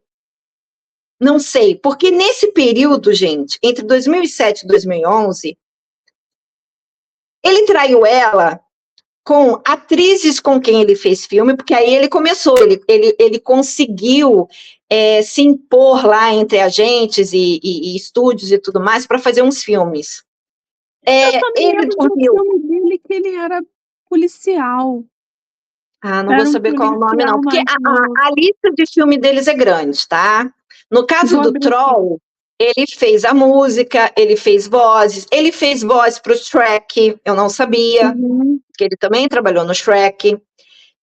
Speaker 2: Não sei. Porque nesse período, gente, entre 2007 e 2011, ele traiu ela com atrizes com quem ele fez filme, porque aí ele começou, ele conseguiu se impor lá entre agentes e estúdios e tudo mais para fazer uns filmes. Ele dormiu.
Speaker 1: Eu filme dele que ele era policial.
Speaker 2: Ah, não vou saber qual é o nome, não, porque a lista de filme deles é grande, tá? No caso do Troll, ele fez a música, ele fez voz para o Shrek, eu não sabia, que ele também trabalhou no Shrek.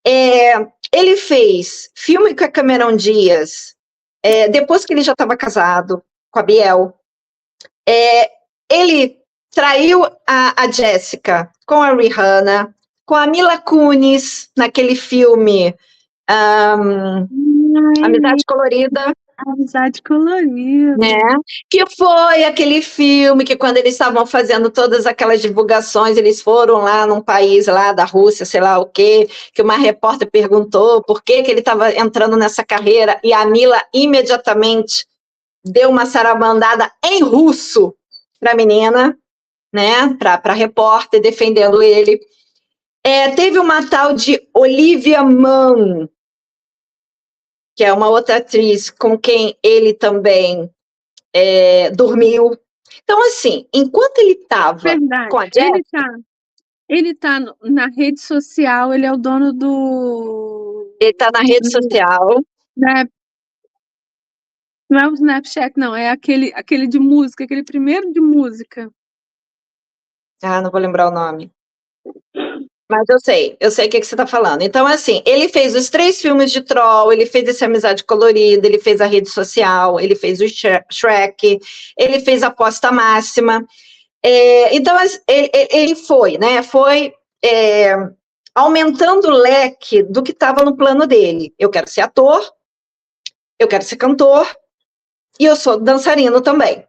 Speaker 2: Ele fez filme com a Cameron Diaz, depois que ele já estava casado com a Biel. Ele traiu a Jessica com a Rihanna, com a Mila Kunis, naquele filme Amizade Colorida.
Speaker 1: Amizade Colorida.
Speaker 2: Né? Que foi aquele filme que, quando eles estavam fazendo todas aquelas divulgações, eles foram lá num país lá da Rússia, sei lá o quê, que uma repórter perguntou por que ele estava entrando nessa carreira, e a Mila imediatamente deu uma sarabandada em russo para a menina, né? Para a repórter, defendendo ele. Teve uma tal de Olivia Munn, que é uma outra atriz com quem ele também dormiu. Então, assim, enquanto ele estava com a Jessica...
Speaker 1: Ele tá na rede social, ele é o dono do...
Speaker 2: Ele está na rede social.
Speaker 1: Não é o Snapchat, não, é aquele de música, aquele primeiro de música.
Speaker 2: Ah, não vou lembrar o nome. Mas eu sei o que você está falando. Então, assim, ele fez os 3 filmes de Troll, ele fez essa Amizade Colorida, ele fez a rede social, ele fez o Shrek, ele fez a Aposta Máxima. Então, ele foi, né? Aumentando o leque do que estava no plano dele. Eu quero ser ator, eu quero ser cantor, e eu sou dançarino também.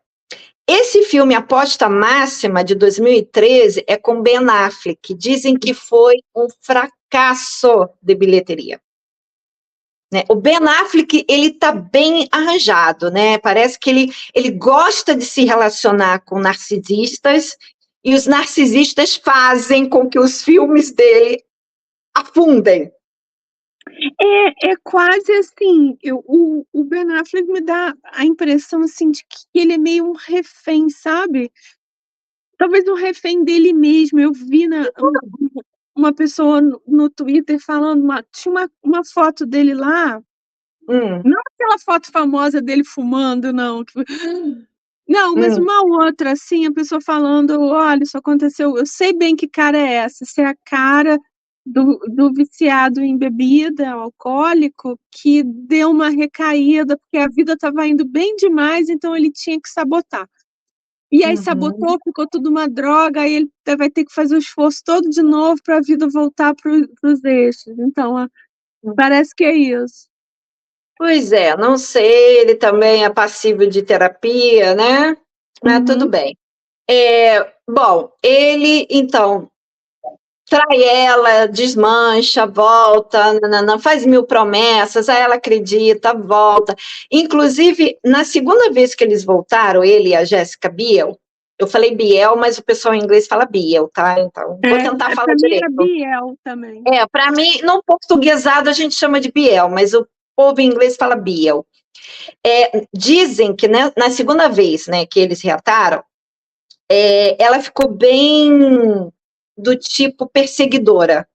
Speaker 2: Esse filme, Aposta Máxima, de 2013, é com Ben Affleck. Dizem que foi um fracasso de bilheteria. Né? O Ben Affleck, ele está bem arranjado, né? Parece que ele gosta de se relacionar com narcisistas, e os narcisistas fazem com que os filmes dele afundem.
Speaker 1: É quase assim, o Ben Affleck me dá a impressão, assim, de que ele é meio um refém, sabe? Talvez um refém dele mesmo. Eu vi uma pessoa no Twitter falando, tinha uma foto dele lá, não aquela foto famosa dele fumando, não. Não, mas uma outra, assim, a pessoa falando, olha, isso aconteceu, eu sei bem que cara é essa, se é a cara do viciado em bebida, alcoólico, que deu uma recaída, porque a vida estava indo bem demais, então ele tinha que sabotar. E aí sabotou, ficou tudo uma droga, aí ele vai ter que fazer o esforço todo de novo para a vida voltar para os eixos. Então, parece que é isso.
Speaker 2: Pois é, não sei, ele também é passível de terapia, né? Mas tudo bem. Bom, ele, então, trai ela, desmancha, volta, faz 1000 promessas, aí ela acredita, volta. Inclusive, na segunda vez que eles voltaram, ele e a Jessica Biel, eu falei Biel, mas o pessoal em inglês fala Biel, tá? Então, vou tentar falar direito.
Speaker 1: Pra mim era Biel também.
Speaker 2: Para mim, no portuguesado a gente chama de Biel, mas o povo em inglês fala Biel. Dizem que, né, na segunda vez, né, que eles reataram, ela ficou bem do tipo perseguidora.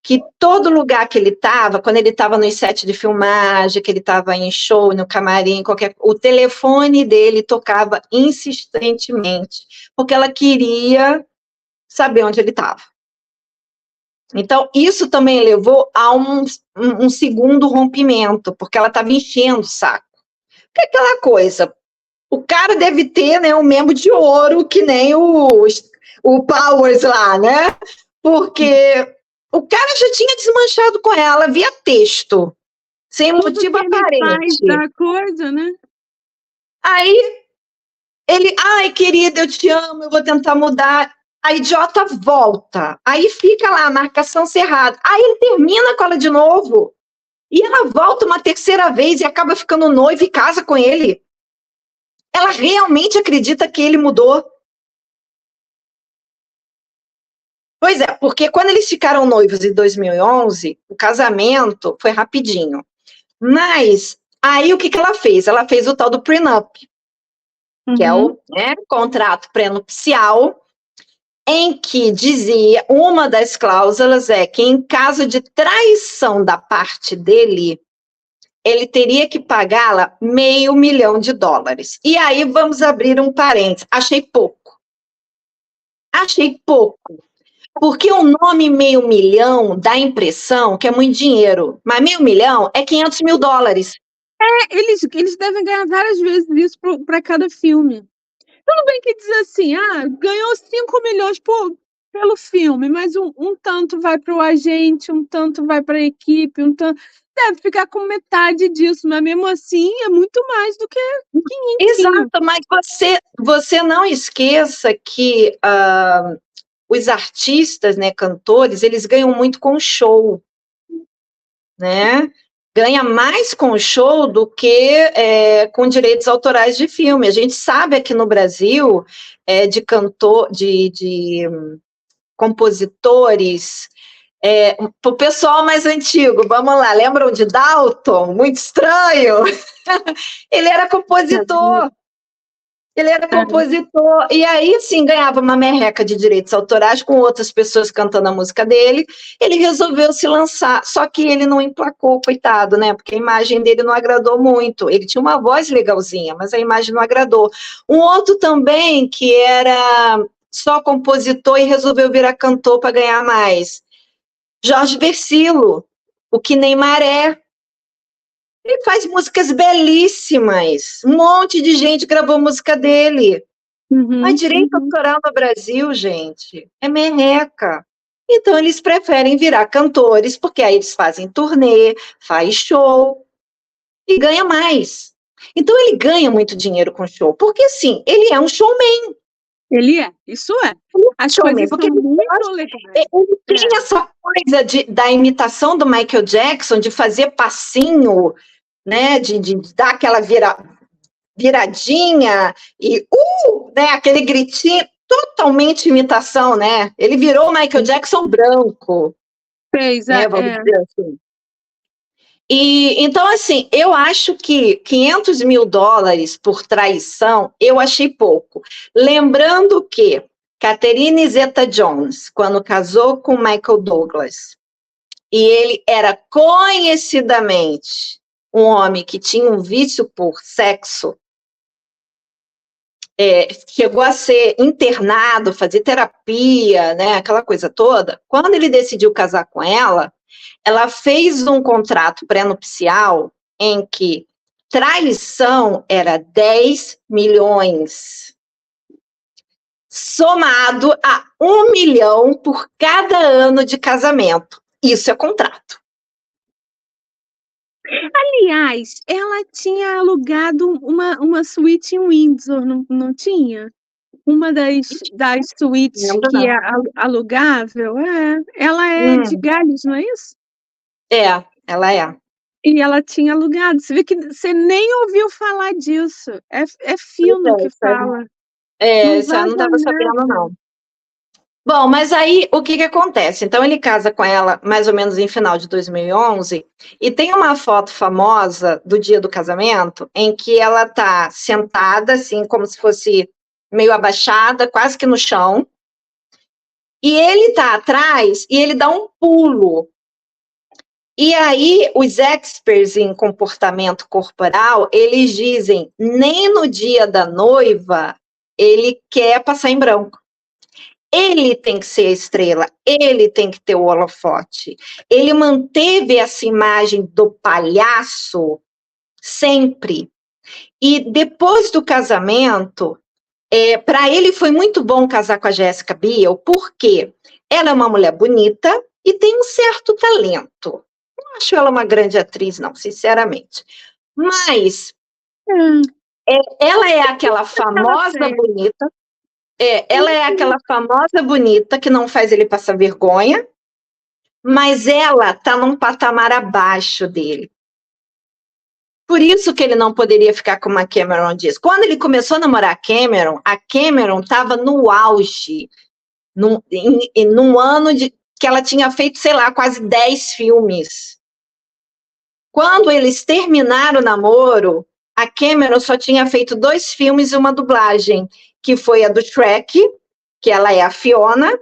Speaker 2: que todo lugar que ele estava, quando ele estava no set de filmagem, que ele estava em show, no camarim, o telefone dele tocava insistentemente, porque ela queria saber onde ele estava. Então, isso também levou a um segundo rompimento, porque ela estava enchendo o saco. Que é aquela coisa, o cara deve ter, né, um membro de ouro, que nem o Powers lá, né? Porque o cara já tinha desmanchado com ela via texto, sem motivo aparente.
Speaker 1: Da coisa, né?
Speaker 2: Aí ele, ai, querida, eu te amo, eu vou tentar mudar. A idiota volta. Aí fica lá a marcação cerrada. Aí ele termina com ela de novo. E ela volta uma terceira vez e acaba ficando noiva e casa com ele. Ela realmente acredita que ele mudou. Pois é, porque quando eles ficaram noivos em 2011, o casamento foi rapidinho. Mas aí o que ela fez? Ela fez o tal do prenup, que é o contrato pré-nupcial, em que dizia, uma das cláusulas é que em caso de traição da parte dele, ele teria que pagá-la $500 mil. E aí vamos abrir um parênteses. Achei pouco. Porque o nome $500 mil dá a impressão que é muito dinheiro, mas $500 mil é $500 mil.
Speaker 1: Eles devem ganhar várias vezes isso para cada filme. Tudo bem que diz assim, ganhou 5 milhões pelo filme, mas um tanto vai para o agente, um tanto vai para a equipe, um tanto... Deve ficar com metade disso, mas mesmo assim é muito mais do que 500.
Speaker 2: Exato, mas você não esqueça que os artistas, né, cantores, eles ganham muito com show, né? Ganha mais com show do que com direitos autorais de filme. A gente sabe aqui no Brasil de compositores, para o pessoal mais antigo, vamos lá, lembram de Dalton? Muito estranho. Ele era compositor. E aí, sim, ganhava uma merreca de direitos autorais com outras pessoas cantando a música dele. Ele resolveu se lançar, só que ele não emplacou, coitado, né? Porque a imagem dele não agradou muito. Ele tinha uma voz legalzinha, mas a imagem não agradou. Um outro também, que era só compositor e resolveu virar cantor para ganhar mais. Jorge Vercillo, o Que Nem Maré. Ele faz músicas belíssimas. Um monte de gente gravou música dele. Mas direito autoral no Brasil, gente, é merreca. Então, eles preferem virar cantores, porque aí eles fazem turnê, faz show e ganha mais. Então, ele ganha muito dinheiro com show, porque, assim, ele é um showman.
Speaker 1: Ele é, isso é. As coisas são muito legais.
Speaker 2: Ele tem essa coisa da imitação do Michael Jackson, de fazer passinho, né, de dar aquela viradinha e né, aquele gritinho, totalmente imitação, né? Ele virou o Michael Jackson branco.
Speaker 1: Fez,
Speaker 2: né, vamos dizer assim. E então, assim, eu acho que $500 mil por traição, eu achei pouco. Lembrando que Catherine Zeta-Jones, quando casou com Michael Douglas, e ele era conhecidamente um homem que tinha um vício por sexo, chegou a ser internado, fazer terapia, né, aquela coisa toda. Quando ele decidiu casar com ela fez um contrato pré-nupcial em que traição era 10 milhões, somado a 1 milhão por cada ano de casamento. Isso é contrato.
Speaker 1: Aliás, ela tinha alugado uma suíte em Windsor, não tinha? Uma das suítes que é alugável, ela é de Gales, não é isso?
Speaker 2: Ela é.
Speaker 1: E ela tinha alugado. Você vê que você nem ouviu falar disso. É fino que fala.
Speaker 2: Isso eu não estava sabendo, não. Bom, mas aí o que acontece? Então ele casa com ela mais ou menos em final de 2011 e tem uma foto famosa do dia do casamento em que ela está sentada assim como se fosse meio abaixada, quase que no chão, e ele está atrás e ele dá um pulo E aí, os experts em comportamento corporal, eles dizem, nem no dia da noiva, ele quer passar em branco. Ele tem que ser a estrela, ele tem que ter o holofote. Ele manteve essa imagem do palhaço sempre. E depois do casamento, para ele foi muito bom casar com a Jessica Biel, porque ela é uma mulher bonita e tem um certo talento. Não acho ela uma grande atriz, não, sinceramente. Mas ela é aquela famosa bonita. Ela é aquela famosa bonita que não faz ele passar vergonha, mas ela está num patamar abaixo dele. Por isso que ele não poderia ficar com uma Cameron Diaz. Quando ele começou a namorar a Cameron estava no auge, num ano que ela tinha feito, sei lá, quase 10 filmes. Quando eles terminaram o namoro, a Cameron só tinha feito 2 filmes e uma dublagem, que foi a do Shrek, que ela é a Fiona.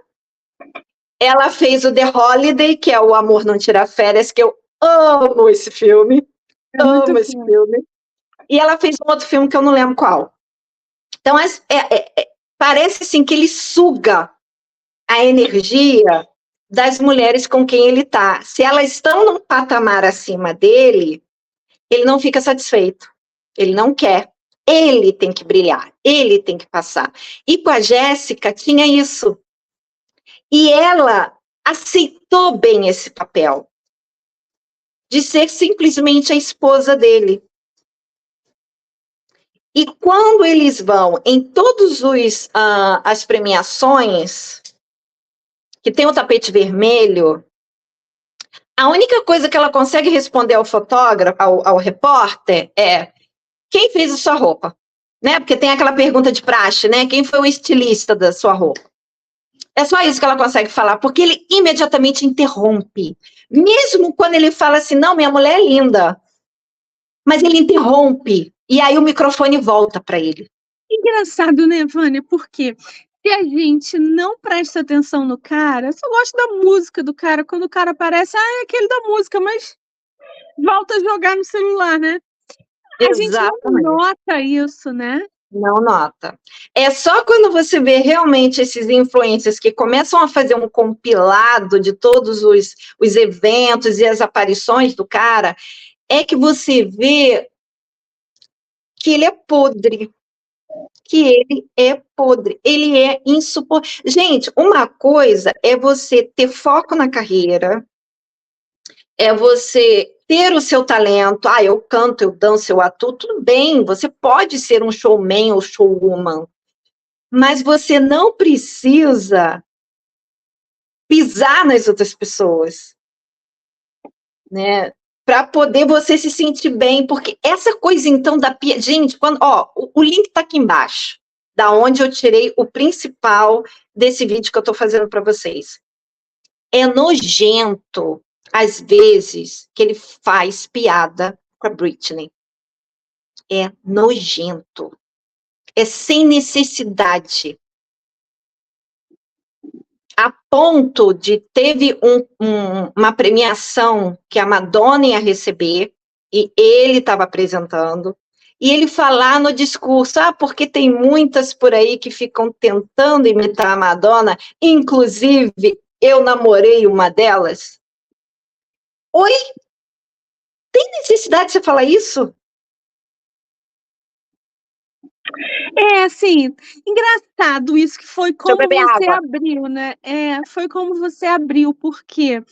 Speaker 2: Ela fez o The Holiday, que é o Amor Não Tira Férias, que eu amo esse filme. Amo esse filme. E ela fez um outro filme que eu não lembro qual. Então, parece assim que ele suga a energia das mulheres com quem ele está. Se elas estão num patamar acima dele, ele não fica satisfeito. Ele não quer. Ele tem que brilhar. Ele tem que passar. E com a Jéssica tinha isso. E ela aceitou bem esse papel de ser simplesmente a esposa dele. E quando eles vão em todos as premiações, que tem o tapete vermelho, a única coisa que ela consegue responder ao fotógrafo, ao repórter, é: quem fez a sua roupa? Né? Porque tem aquela pergunta de praxe, né? Quem foi o estilista da sua roupa? É só isso que ela consegue falar, porque ele imediatamente interrompe. Mesmo quando ele fala assim, não, minha mulher é linda. Mas ele interrompe, e aí o microfone volta para ele.
Speaker 1: Engraçado, né, Vânia? Porque se a gente não presta atenção no cara, eu só gosto da música do cara. Quando o cara aparece, é aquele da música, mas volta a jogar no celular, né? A gente não nota isso, né?
Speaker 2: Não nota. É só quando você vê realmente esses influencers que começam a fazer um compilado de todos os eventos e as aparições do cara, é que você vê que ele é podre. Que ele é podre. Ele é insuportável. Gente, uma coisa é você ter foco na carreira, é você ter o seu talento. Ah, eu canto, eu danço, eu atuo, tudo bem, você pode ser um showman ou showwoman, mas você não precisa pisar nas outras pessoas, né? Para poder você se sentir bem, porque essa coisa então da gente, quando, o link está aqui embaixo, da onde eu tirei o principal desse vídeo que eu estou fazendo para vocês. É nojento, às vezes, que ele faz piada com a Britney. É nojento. É sem necessidade. A ponto de teve uma premiação que a Madonna ia receber, e ele estava apresentando, e ele falar no discurso, porque tem muitas por aí que ficam tentando imitar a Madonna, inclusive eu namorei uma delas. Oi? Tem necessidade de você falar isso?
Speaker 1: Assim, engraçado isso, que foi como você abriu, né? Foi como você abriu, porque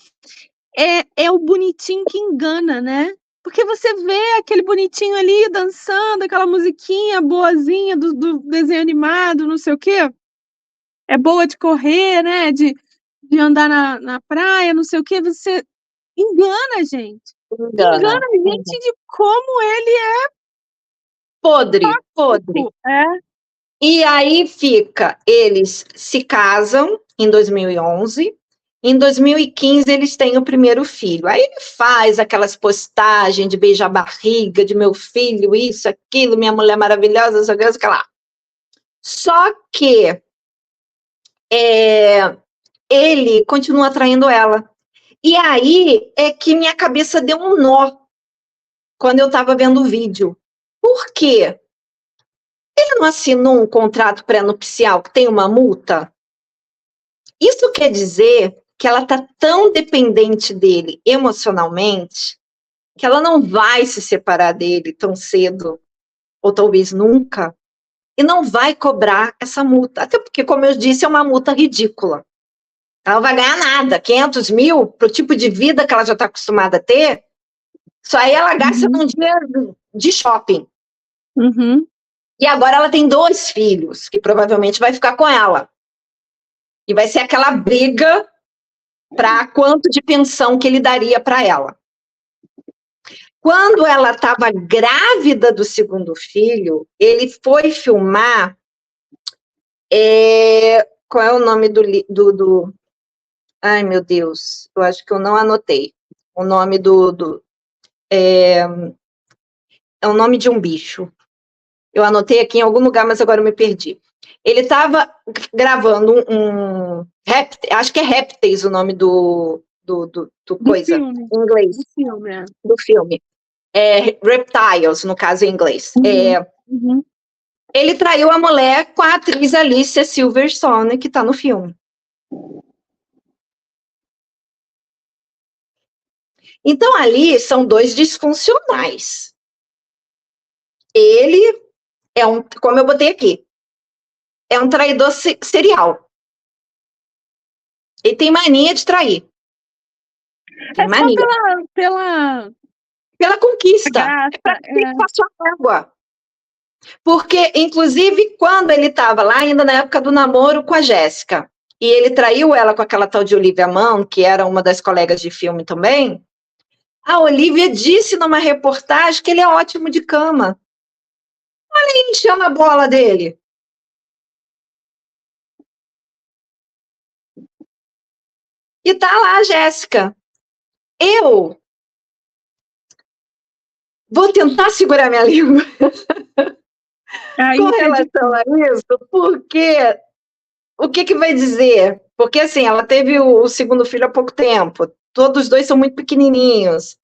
Speaker 1: é o bonitinho que engana, né? Porque você vê aquele bonitinho ali dançando, aquela musiquinha boazinha do desenho animado, não sei o quê. É boa de correr, né? De andar na praia, não sei o quê. Você engana a gente. Engana a gente de como ele é
Speaker 2: podre, podre. E aí eles se casam em 2011, em 2015 eles têm o primeiro filho. Aí ele faz aquelas postagens de beijar a barriga de meu filho, isso, aquilo, minha mulher maravilhosa, sei lá. Só que ele continua atraindo ela. E aí é que minha cabeça deu um nó quando eu estava vendo o vídeo. Por quê? Ele não assinou um contrato pré-nupcial que tem uma multa? Isso quer dizer que ela está tão dependente dele emocionalmente que ela não vai se separar dele tão cedo, ou talvez nunca, e não vai cobrar essa multa. Até porque, como eu disse, é uma multa ridícula. Ela não vai ganhar nada, 500 mil para o tipo de vida que ela já está acostumada a ter, só aí ela gasta num dia de shopping.
Speaker 1: Uhum.
Speaker 2: E agora ela tem 2 filhos, que provavelmente vai ficar com ela. E vai ser aquela briga para quanto de pensão que ele daria para ela. Quando ela estava grávida do segundo filho, ele foi filmar. Qual é o nome do. Ai, meu Deus, eu acho que eu não anotei. O nome é o nome de um bicho. Eu anotei aqui em algum lugar, mas agora eu me perdi. Ele estava gravando acho que é Répteis o nome do coisa,
Speaker 1: filme.
Speaker 2: em inglês. Do filme. Reptiles, no caso em inglês. Ele traiu a mulher com a atriz Alicia Silverstone, que está no filme. Então, ali são 2 disfuncionais. Ele é como eu botei aqui, é um traidor serial. Ele tem mania de trair. Tem mania.
Speaker 1: Só
Speaker 2: pela conquista.
Speaker 1: graça,
Speaker 2: Passou a água. Porque, inclusive, quando ele estava lá, ainda na época do namoro com a Jéssica, e ele traiu ela com aquela tal de Olivia Munn, que era uma das colegas de filme também, a Olivia disse numa reportagem que ele é ótimo de cama. Olha aí, enchendo a bola dele. E tá lá a Jéssica. Eu vou tentar segurar minha língua com relação a isso, porque o que vai dizer? Porque, assim, ela teve o segundo filho há pouco tempo, todos os 2 são muito pequenininhos.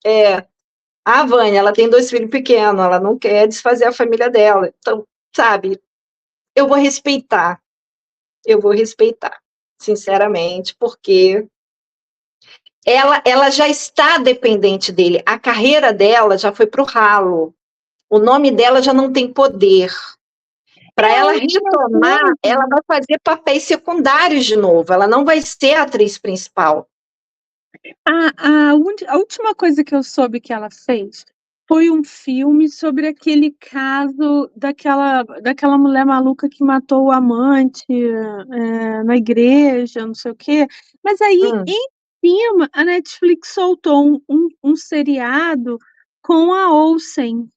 Speaker 2: A Vânia, ela tem 2 filhos pequenos, ela não quer desfazer a família dela. Então, sabe, eu vou respeitar, sinceramente, porque ela já está dependente dele, a carreira dela já foi para o ralo, o nome dela já não tem poder. Para ela retomar, ela vai fazer papéis secundários de novo, ela não vai ser a atriz principal.
Speaker 1: A última coisa que eu soube que ela fez foi um filme sobre aquele caso daquela mulher maluca que matou o amante na igreja, não sei o quê. Mas aí, em cima, a Netflix soltou um seriado com a Olsen.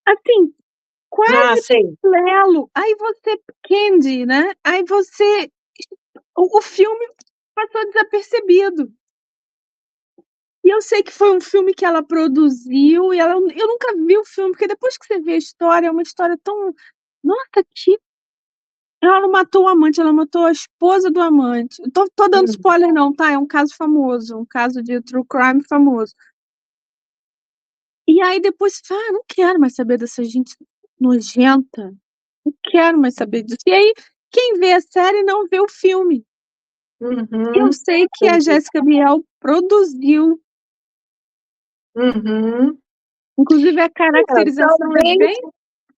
Speaker 1: Assim, quase paralelo. Aí você, Candy, né? Aí você, o filme passou desapercebido. E eu sei que foi um filme que ela produziu e eu nunca vi o filme, porque depois que você vê a história, é uma história tão... Nossa, que... Ela não matou o amante, ela matou a esposa do amante. Tô dando spoiler não, tá? É um caso famoso, um caso de true crime famoso. E aí depois, não quero mais saber dessa gente nojenta. Não quero mais saber disso. E aí, quem vê a série não vê o filme. Eu sei que a Jéssica Biel produziu. Inclusive, a caracterização é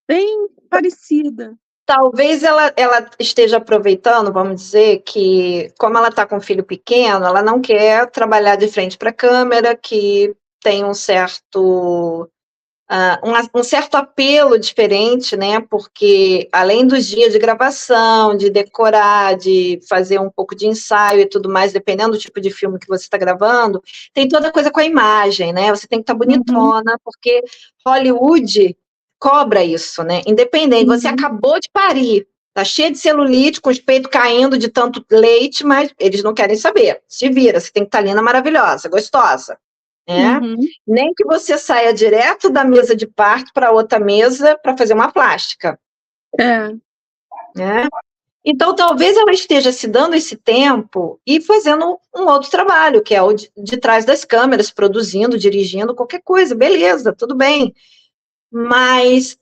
Speaker 1: bem parecida.
Speaker 2: Talvez ela esteja aproveitando, vamos dizer, que como ela está com um filho pequeno, ela não quer trabalhar de frente para a câmera, que tem um certo apelo diferente, né? Porque além dos dias de gravação, de decorar, de fazer um pouco de ensaio e tudo mais, dependendo do tipo de filme que você está gravando, tem toda coisa com a imagem, né? Você tem que estar bonitona, porque Hollywood cobra isso, né? Independente, você acabou de parir, tá cheio de celulite, com os peitos caindo de tanto leite, mas eles não querem saber. Se vira, você tem que estar linda, maravilhosa, gostosa. Nem que você saia direto da mesa de parto para outra mesa para fazer uma plástica. Então, talvez ela esteja se dando esse tempo e fazendo um outro trabalho, que é o de trás das câmeras, produzindo, dirigindo, qualquer coisa, beleza, tudo bem. Mas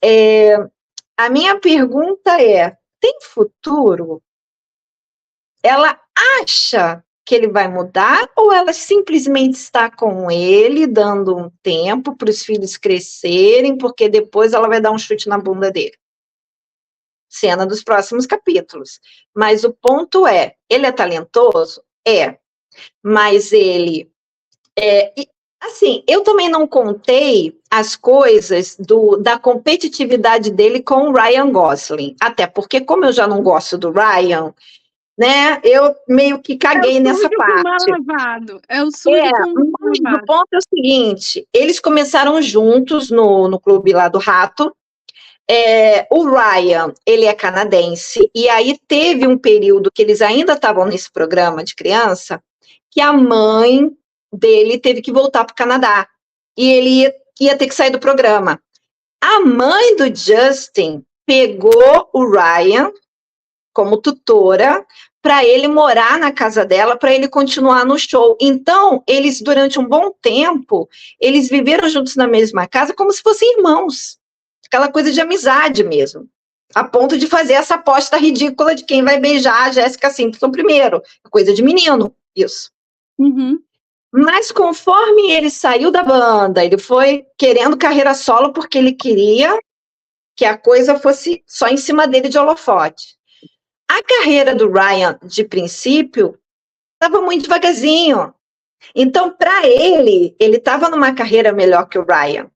Speaker 2: a minha pergunta é, tem futuro? Ela acha que ele vai mudar ou ela simplesmente está com ele, dando um tempo para os filhos crescerem, porque depois ela vai dar um chute na bunda dele? Cena dos próximos capítulos. Mas o ponto é, ele é talentoso? É. Mas ele... assim, eu também não contei as coisas da competitividade dele com o Ryan Gosling. Até porque, como eu já não gosto do Ryan, né, eu meio que caguei nessa parte.
Speaker 1: É o sujo com mal lavado.
Speaker 2: O ponto é o seguinte, eles começaram juntos no clube lá do Rato. O Ryan, ele é canadense, e aí teve um período que eles ainda estavam nesse programa de criança, que a mãe dele teve que voltar para o Canadá, e ele ia ter que sair do programa. A mãe do Justin pegou o Ryan como tutora para ele morar na casa dela, para ele continuar no show. Então, eles, durante um bom tempo, eles viveram juntos na mesma casa como se fossem irmãos. Aquela coisa de amizade mesmo. A ponto de fazer essa aposta ridícula de quem vai beijar a Jessica Simpson primeiro. Coisa de menino, isso.
Speaker 1: Uhum.
Speaker 2: Mas conforme ele saiu da banda, ele foi querendo carreira solo porque ele queria que a coisa fosse só em cima dele de holofote. A carreira do Ryan, de princípio, estava muito devagarzinho. Então, para ele estava numa carreira melhor que o Ryan.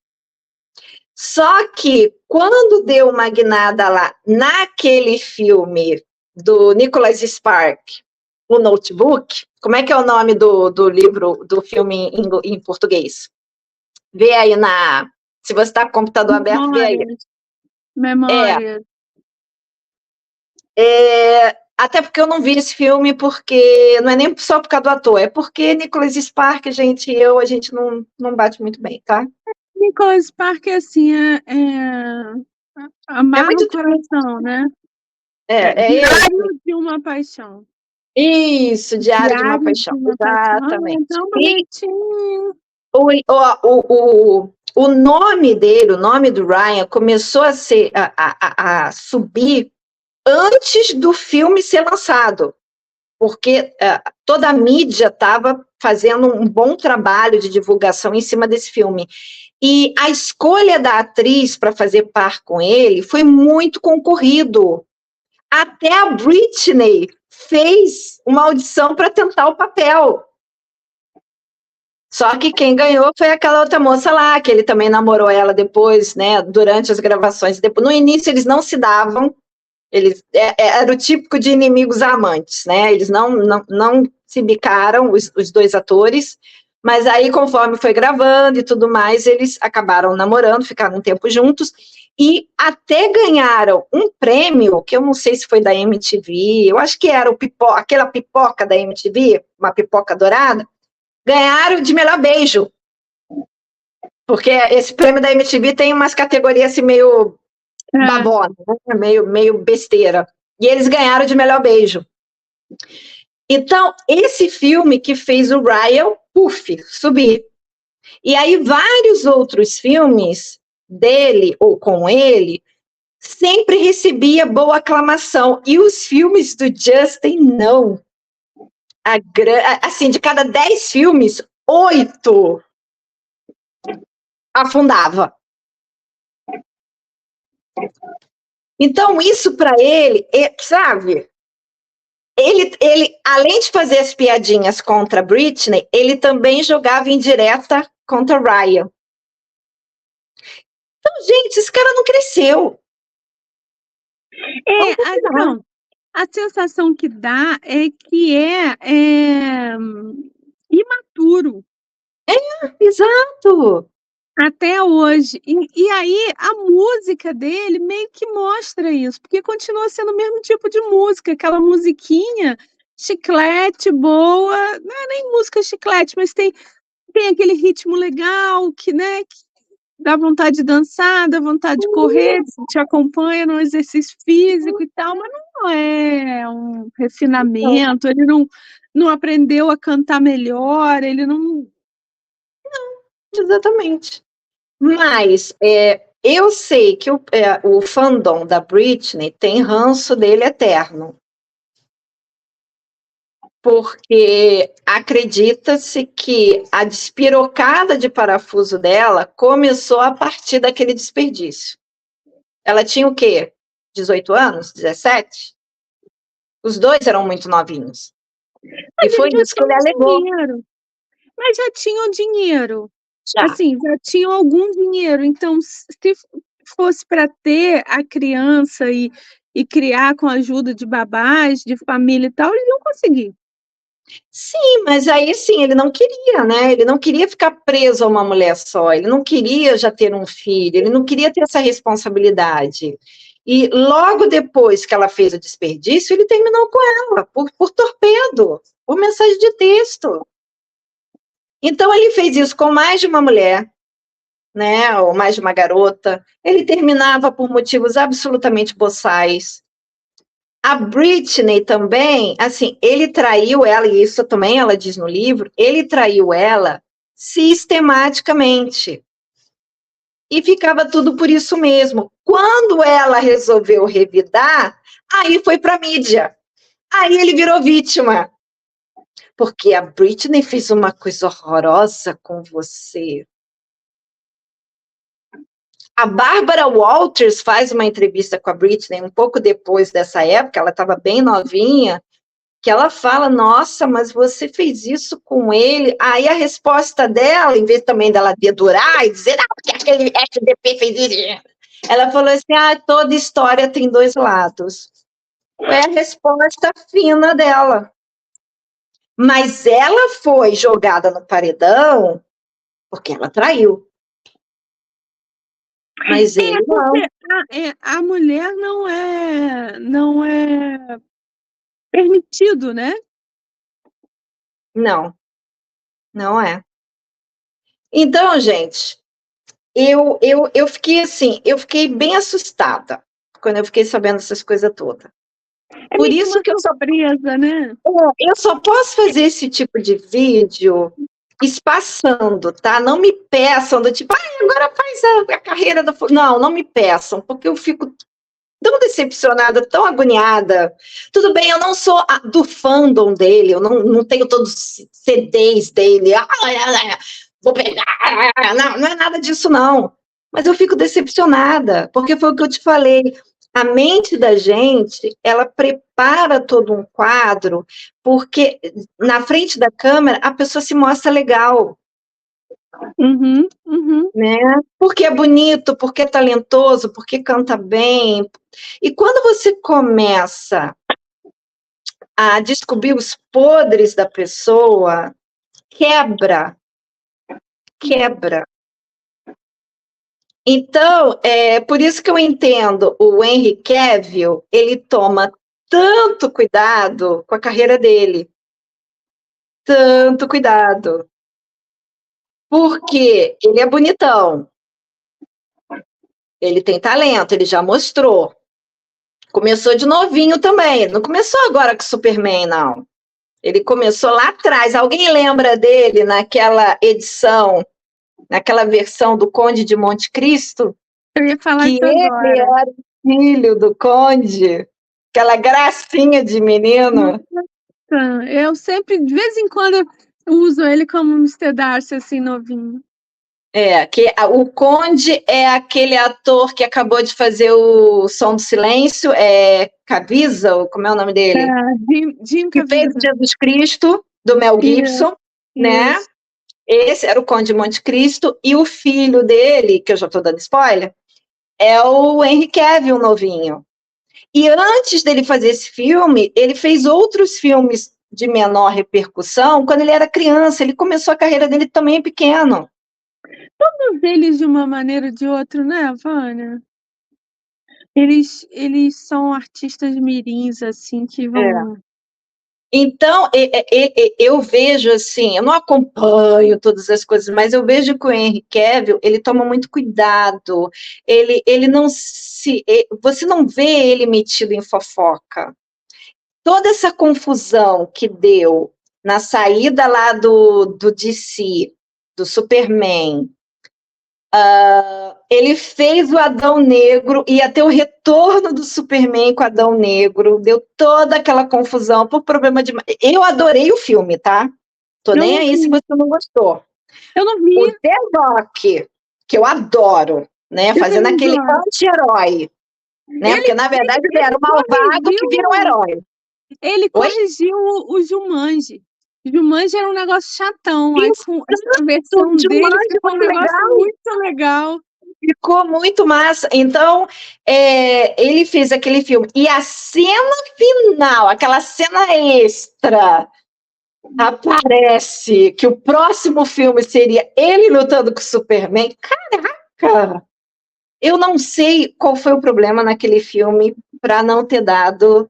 Speaker 2: Só que, quando deu uma guinada lá, naquele filme do Nicholas Spark, O Notebook, como é que é o nome do livro, do filme em português? Vê aí se você está com o computador aberto, vê aí.
Speaker 1: Memórias.
Speaker 2: Até porque eu não vi esse filme, porque não é nem só por causa do ator, é porque Nicholas Spark, a gente não bate muito bem, tá?
Speaker 1: Nicholas Spark, assim, amar no coração, né? Diário de uma paixão.
Speaker 2: Isso, Diário de uma Paixão, exatamente.
Speaker 1: Então, bonitinho.
Speaker 2: O nome dele, o nome do Ryan, começou a subir antes do filme ser lançado, porque toda a mídia estava fazendo um bom trabalho de divulgação em cima desse filme. E a escolha da atriz para fazer par com ele foi muito concorrido. Até a Britney fez uma audição para tentar o papel. Só que quem ganhou foi aquela outra moça lá, que ele também namorou ela depois, né, durante as gravações. No início eles não se davam, era o típico de inimigos amantes, né, eles não se bicaram, os dois atores, mas aí conforme foi gravando e tudo mais, eles acabaram namorando, ficaram um tempo juntos, e até ganharam um prêmio, que eu não sei se foi da MTV, eu acho que era aquela pipoca da MTV, uma pipoca dourada, ganharam de melhor beijo. Porque esse prêmio da MTV tem umas categorias assim meio babona, né? meio besteira. E eles ganharam de melhor beijo. Então, esse filme que fez o Ryan, subir. E aí, vários outros filmes dele, ou com ele, sempre recebia boa aclamação. E os filmes do Justin, não. Assim, de cada 10 filmes, 8 afundava. Então, isso para ele, sabe? Ele, além de fazer as piadinhas contra a Britney, ele também jogava indireta contra o Ryan. Então, gente, esse cara não cresceu.
Speaker 1: Não. A sensação que dá é que é imaturo.
Speaker 2: Exato.
Speaker 1: Até hoje. E aí, a música dele meio que mostra isso, porque continua sendo o mesmo tipo de música, aquela musiquinha chiclete, boa, não é nem música chiclete, mas tem aquele ritmo legal, que, né, dá vontade de dançar, dá vontade de correr, te acompanha no exercício físico e tal, mas não é um
Speaker 2: Então,
Speaker 1: refinamento, ele não aprendeu a cantar melhor, ele não.
Speaker 2: exatamente. Mas eu sei que o fandom da Britney tem ranço dele eterno. Porque acredita-se que a despirocada de parafuso dela começou a partir daquele desperdício. Ela tinha o quê? 18 anos? 17? Os dois eram muito novinhos. E
Speaker 1: Mas
Speaker 2: foi
Speaker 1: eles já
Speaker 2: isso que ele
Speaker 1: tinham
Speaker 2: alegou.
Speaker 1: dinheiro, mas já tinham dinheiro.
Speaker 2: Já.
Speaker 1: Assim, já tinham algum dinheiro, então se fosse para ter a criança e criar com a ajuda de babás, de família e tal, eles iam conseguir.
Speaker 2: Sim, mas aí sim, ele não queria, né? Ele não queria ficar preso a uma mulher só, ele não queria já ter um filho, ele não queria ter essa responsabilidade. E logo depois que ela fez o desperdício, ele terminou com ela, por torpedo, por mensagem de texto. Então ele fez isso com mais de uma mulher, né? Ou mais de uma garota. Ele terminava por motivos absolutamente boçais. A Britney também, assim, ele traiu ela, e isso também ela diz no livro, ele traiu ela sistematicamente. E ficava tudo por isso mesmo. Quando ela resolveu revidar, aí foi para a mídia. Aí ele virou vítima. Porque a Britney fez uma coisa horrorosa com você. A Bárbara Walters faz uma entrevista com a Britney um pouco depois dessa época, ela estava bem novinha, que ela fala, nossa, mas você fez isso com ele. Aí a resposta dela, em vez também dela dedurar e dizer, porque aquele SDP fez isso, ela falou assim, toda história tem dois lados. Foi a resposta fina dela. Mas ela foi jogada no paredão porque ela traiu. Mas ele não.
Speaker 1: Porque a mulher não é permitido, né?
Speaker 2: Não, não é. Então, gente, eu fiquei assim, eu fiquei bem assustada quando eu fiquei sabendo essas coisas todas.
Speaker 1: É
Speaker 2: Por
Speaker 1: meio que
Speaker 2: isso
Speaker 1: uma
Speaker 2: que
Speaker 1: surpresa, né?
Speaker 2: eu só posso fazer esse tipo de vídeo espaçando, tá? Não me peçam do tipo, agora faz a carreira da... Não me peçam, porque eu fico tão decepcionada, tão agoniada. Tudo bem, eu não sou do fandom dele, eu não tenho todos os CDs dele. Vou pegar. Não é nada disso, não. Mas eu fico decepcionada, porque foi o que eu te falei. A mente da gente, ela prepara todo um quadro, porque na frente da câmera a pessoa se mostra legal.
Speaker 1: Uhum, uhum.
Speaker 2: Né? Porque é bonito, porque é talentoso, porque canta bem. E quando você começa a descobrir os podres da pessoa, quebra. Então, é por isso que eu entendo o Henry Cavill, ele toma tanto cuidado com a carreira dele. Tanto cuidado. Porque ele é bonitão. Ele tem talento, ele já mostrou. Começou de novinho também. Não começou agora com Superman, não. Ele começou lá atrás. Alguém lembra dele naquela edição, naquela versão do Conde de Monte Cristo?
Speaker 1: Eu ia falar
Speaker 2: Que
Speaker 1: isso
Speaker 2: ele
Speaker 1: agora.
Speaker 2: era o filho do Conde, aquela gracinha de menino.
Speaker 1: Eu sempre, de vez em quando, eu uso ele como um Mr. Darcy, assim, novinho.
Speaker 2: O Conde é aquele ator que acabou de fazer o Som do Silêncio, Caviezel, como é o nome dele?
Speaker 1: Jim
Speaker 2: Que fez
Speaker 1: Caviezel.
Speaker 2: Jesus Cristo, do Mel
Speaker 1: Isso,
Speaker 2: Gibson, né?
Speaker 1: isso.
Speaker 2: Esse era o Conde de Monte Cristo, e o filho dele, que eu já estou dando spoiler, é o Henry Cavill novinho. E antes dele fazer esse filme, ele fez outros filmes de menor repercussão quando ele era criança. Ele começou a carreira dele também pequeno.
Speaker 1: Todos eles, de uma maneira ou de outra, né, Vânia? Eles são artistas mirins, assim, que
Speaker 2: É.
Speaker 1: vão
Speaker 2: Então, eu vejo assim, eu não acompanho todas as coisas, mas eu vejo que o Henry Cavill, ele toma muito cuidado, ele não se... Você não vê ele metido em fofoca. Toda essa confusão que deu na saída lá do DC, do Superman, ele fez o Adão Negro, ia ter o retorno do Superman com o Adão Negro, deu toda aquela confusão por problema de... Eu adorei o filme, tá? Tô
Speaker 1: Eu
Speaker 2: nem
Speaker 1: não
Speaker 2: aí se
Speaker 1: vi.
Speaker 2: você não gostou.
Speaker 1: Eu não vi.
Speaker 2: O The Rock, que eu adoro, né?
Speaker 1: Eu
Speaker 2: Fazendo
Speaker 1: também
Speaker 2: aquele
Speaker 1: gosto.
Speaker 2: anti-herói, né? Porque, na verdade, ele era o malvado que vira um herói.
Speaker 1: Ele
Speaker 2: Oi?
Speaker 1: corrigiu o Jumanji. Jumanji era um negócio chatão. Aí com essa
Speaker 2: O
Speaker 1: versão dele
Speaker 2: Jumanji
Speaker 1: ficou um
Speaker 2: muito
Speaker 1: negócio
Speaker 2: legal.
Speaker 1: muito legal.
Speaker 2: Ficou muito massa. Então, ele fez aquele filme. E a cena final, aquela cena extra, aparece que o próximo filme seria ele lutando com o Superman. Caraca! Eu não sei qual foi o problema naquele filme para não ter dado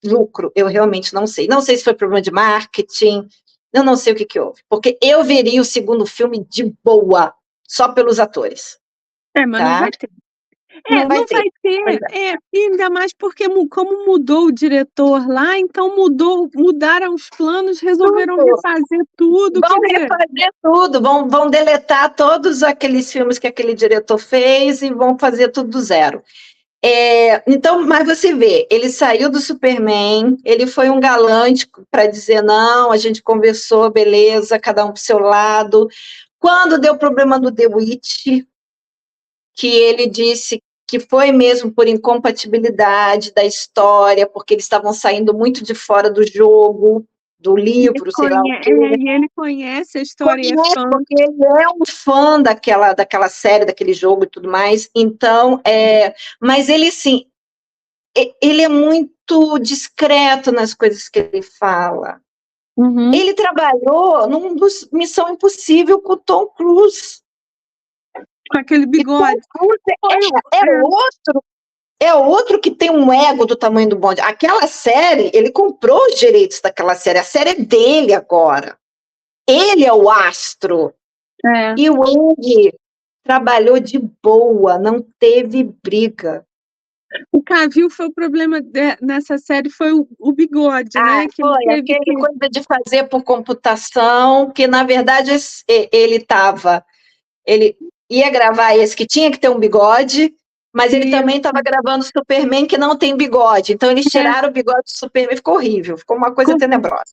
Speaker 2: lucro. Eu realmente não sei. Não sei se foi problema de marketing. Eu não sei o que houve. Porque eu veria o segundo filme de boa, só pelos atores.
Speaker 1: Mas não
Speaker 2: Tá?
Speaker 1: vai ter.
Speaker 2: Não vai
Speaker 1: Não
Speaker 2: ter.
Speaker 1: vai ter. Ainda mais porque como mudou o diretor lá, então mudaram os planos, resolveram
Speaker 2: Tudo.
Speaker 1: refazer tudo.
Speaker 2: Vão
Speaker 1: Quer dizer,
Speaker 2: refazer tudo, vão deletar todos aqueles filmes que aquele diretor fez e vão fazer tudo do zero. Então, mas você vê, ele saiu do Superman, ele foi um galante para dizer, não, a gente conversou, beleza, cada um para o seu lado. Quando deu problema no The Witch, que ele disse que foi mesmo por incompatibilidade da história, porque eles estavam saindo muito de fora do jogo, do livro, sei lá o quê.
Speaker 1: e ele conhece a história e é fã.
Speaker 2: Porque ele é um fã daquela série, daquele jogo e tudo mais. Então, mas ele, sim, ele é muito discreto nas coisas que ele fala.
Speaker 1: Uhum.
Speaker 2: Ele trabalhou num dos Missão Impossível com o Tom Cruise.
Speaker 1: Com aquele bigode.
Speaker 2: É outro que tem um ego do tamanho do bonde. Aquela série, ele comprou os direitos daquela série. A série é dele agora. Ele é o astro. E o Eng trabalhou de boa, não teve briga.
Speaker 1: O Cavill foi o problema nessa série, foi o bigode, né? Que
Speaker 2: foi aquele coisa de fazer por computação, que na verdade ele ia gravar esse que tinha que ter um bigode, mas ele também estava gravando Superman que não tem bigode. Então eles tiraram o bigode do Superman, ficou horrível, ficou uma coisa tenebrosa.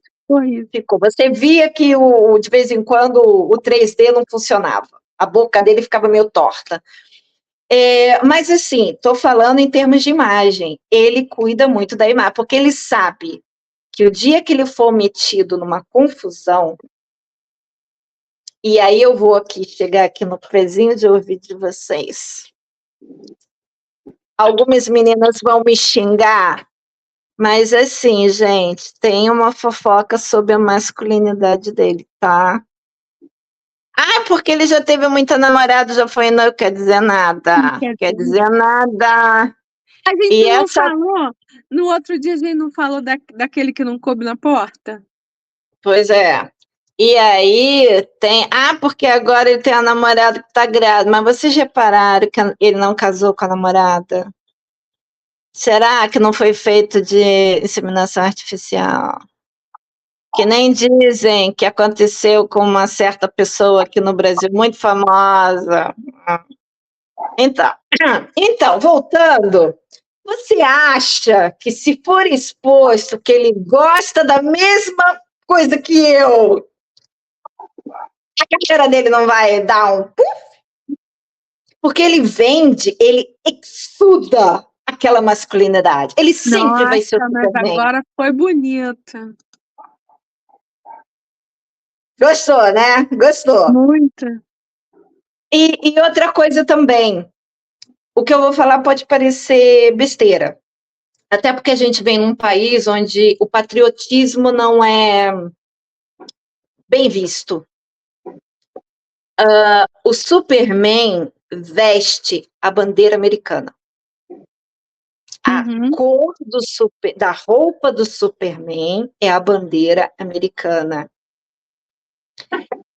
Speaker 2: Ficou. Você via que de vez em quando o 3D não funcionava, a boca dele ficava meio torta. Mas assim, estou falando em termos de imagem, ele cuida muito da imagem, porque ele sabe que o dia que ele for metido numa confusão, e aí eu vou chegar aqui no pezinho de ouvido de vocês. Algumas meninas vão me xingar, mas assim, gente, tem uma fofoca sobre a masculinidade dele, tá? Porque ele já teve muita namorada, já foi, não quer dizer nada. Quer dizer nada.
Speaker 1: A gente não falou, no outro dia a gente não falou daquele que não coube na porta?
Speaker 2: Pois é. E aí tem, porque agora ele tem a namorada que tá grávida, mas vocês repararam que ele não casou com a namorada? Será que não foi feito de inseminação artificial? Que nem dizem que aconteceu com uma certa pessoa aqui no Brasil, muito famosa. Então, voltando, você acha que se for exposto que ele gosta da mesma coisa que eu, a carreira dele não vai dar um puff? Porque ele vende, ele exuda aquela masculinidade. Ele sempre vai ser o
Speaker 1: mas agora foi bonita.
Speaker 2: Gostou, né? Gostou.
Speaker 1: Muito.
Speaker 2: E outra coisa também, o que eu vou falar pode parecer besteira, até porque a gente vem num país onde o patriotismo não é bem visto. O Superman veste a bandeira americana. A cor da roupa do Superman é a bandeira americana.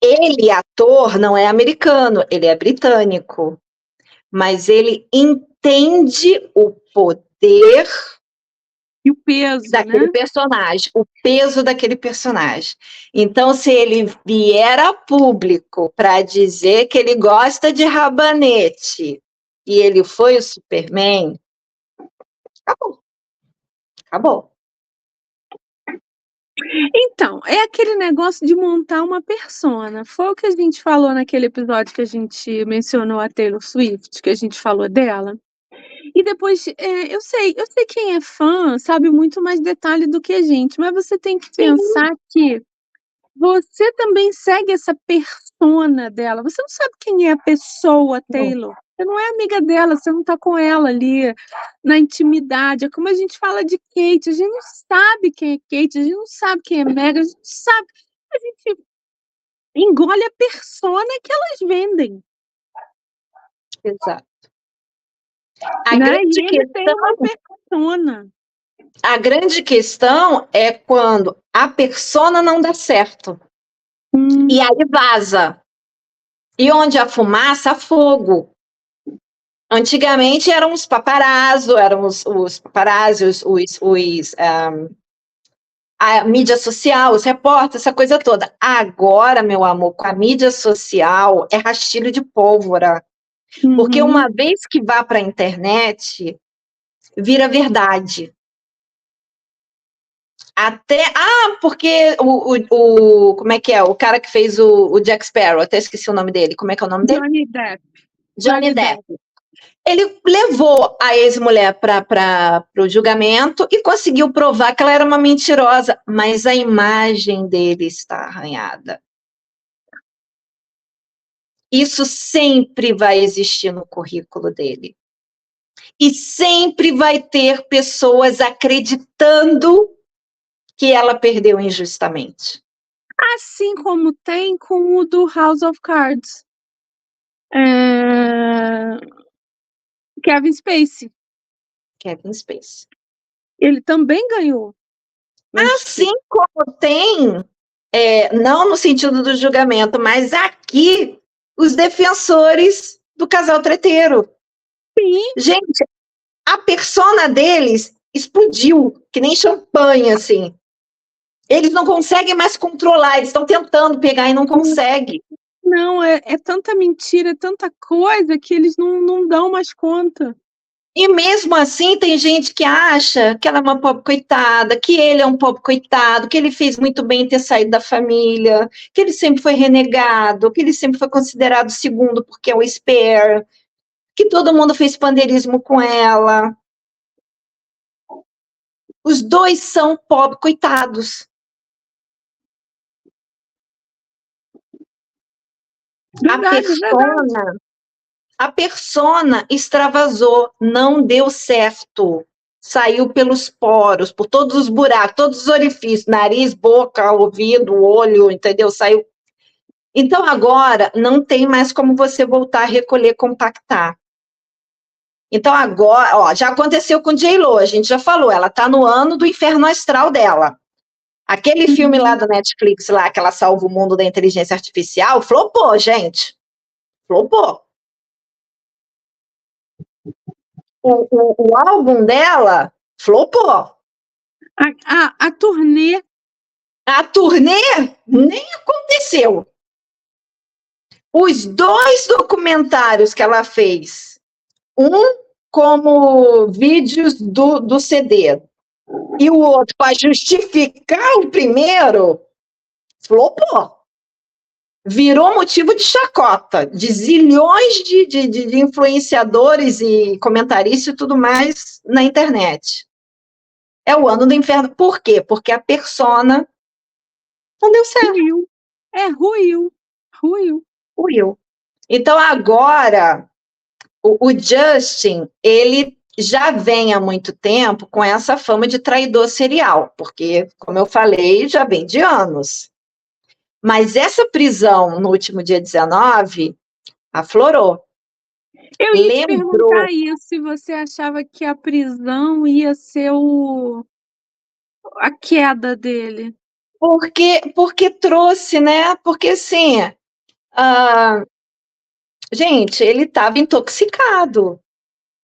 Speaker 2: Ele, ator, não é americano, ele é britânico. Mas ele entende o poder
Speaker 1: e o peso
Speaker 2: daquele personagem, o peso daquele personagem. Então, se ele vier a público para dizer que ele gosta de rabanete e ele foi o Superman, acabou. Acabou.
Speaker 1: Então, é aquele negócio de montar uma persona. Foi o que a gente falou naquele episódio que a gente mencionou a Taylor Swift, que a gente falou dela. E depois, eu sei quem é fã sabe muito mais detalhe do que a gente, mas você tem que pensar que você também segue essa persona dela. Você não sabe quem é a pessoa, Taylor. Você não é amiga dela, você não tá com ela ali na intimidade. É como a gente fala de Kate, a gente não sabe quem é Kate, a gente não sabe quem é Meghan, a gente não sabe. A gente engole a persona que elas vendem.
Speaker 2: Exato.
Speaker 1: Né? E ele tem uma persona.
Speaker 2: A grande questão é quando a persona não dá certo. E aí vaza. E onde há fumaça, há fogo. Antigamente eram os paparazzo, eram os paparazzi, a mídia social, os repórteres, essa coisa toda. Agora, meu amor, com a mídia social, é rastilho de pólvora. Porque uma vez que vá para a internet, vira verdade. Porque como é que é? O cara que fez o Jack Sparrow, até esqueci o nome dele. Como é que é o nome dele? Johnny Depp. Ele levou a ex-mulher para o julgamento e conseguiu provar que ela era uma mentirosa, mas a imagem dele está arranhada. Isso sempre vai existir no currículo dele. E sempre vai ter pessoas acreditando que ela perdeu injustamente.
Speaker 1: Assim como tem com o do House of Cards. Kevin Spacey. Ele também ganhou.
Speaker 2: Assim como tem, não no sentido do julgamento, mas aqui, os defensores do casal treteiro.
Speaker 1: Sim.
Speaker 2: Gente, a persona deles explodiu, que nem champanhe, assim. Eles não conseguem mais controlar, eles estão tentando pegar e não conseguem.
Speaker 1: Não, é tanta mentira, é tanta coisa que eles não dão mais conta.
Speaker 2: E mesmo assim, tem gente que acha que ela é uma pobre coitada, que ele é um pobre coitado, que ele fez muito bem em ter saído da família, que ele sempre foi renegado, que ele sempre foi considerado segundo porque é o spare, que todo mundo fez pandeirismo com ela. Os dois são pobre coitados. A persona extravasou, não deu certo. Saiu pelos poros, por todos os buracos, todos os orifícios, nariz, boca, ouvido, olho, entendeu? Saiu. Então agora não tem mais como você voltar a recolher, compactar. Então agora, já aconteceu com J.Lo, a gente já falou, ela tá no ano do inferno astral dela. Aquele filme lá do Netflix, lá, que ela salva o mundo da inteligência artificial, flopou, gente. Flopou. O álbum dela flopou.
Speaker 1: A turnê.
Speaker 2: A turnê nem aconteceu. Os 2 documentários que ela fez, um como vídeos do CD, e o outro para justificar o primeiro, flopou. Virou motivo de chacota, de zilhões de influenciadores e comentaristas e tudo mais na internet. É o ano do inferno. Por quê? Porque a persona não deu certo. Ruiu. Então, agora, o Justin, ele já vem há muito tempo com essa fama de traidor serial, porque, como eu falei, já vem de anos. Mas essa prisão no último dia 19 aflorou.
Speaker 1: Eu ia te
Speaker 2: lembrou,
Speaker 1: perguntar isso, se você achava que a prisão ia ser a queda dele.
Speaker 2: porque trouxe, né? Porque assim, ah, gente, ele estava intoxicado,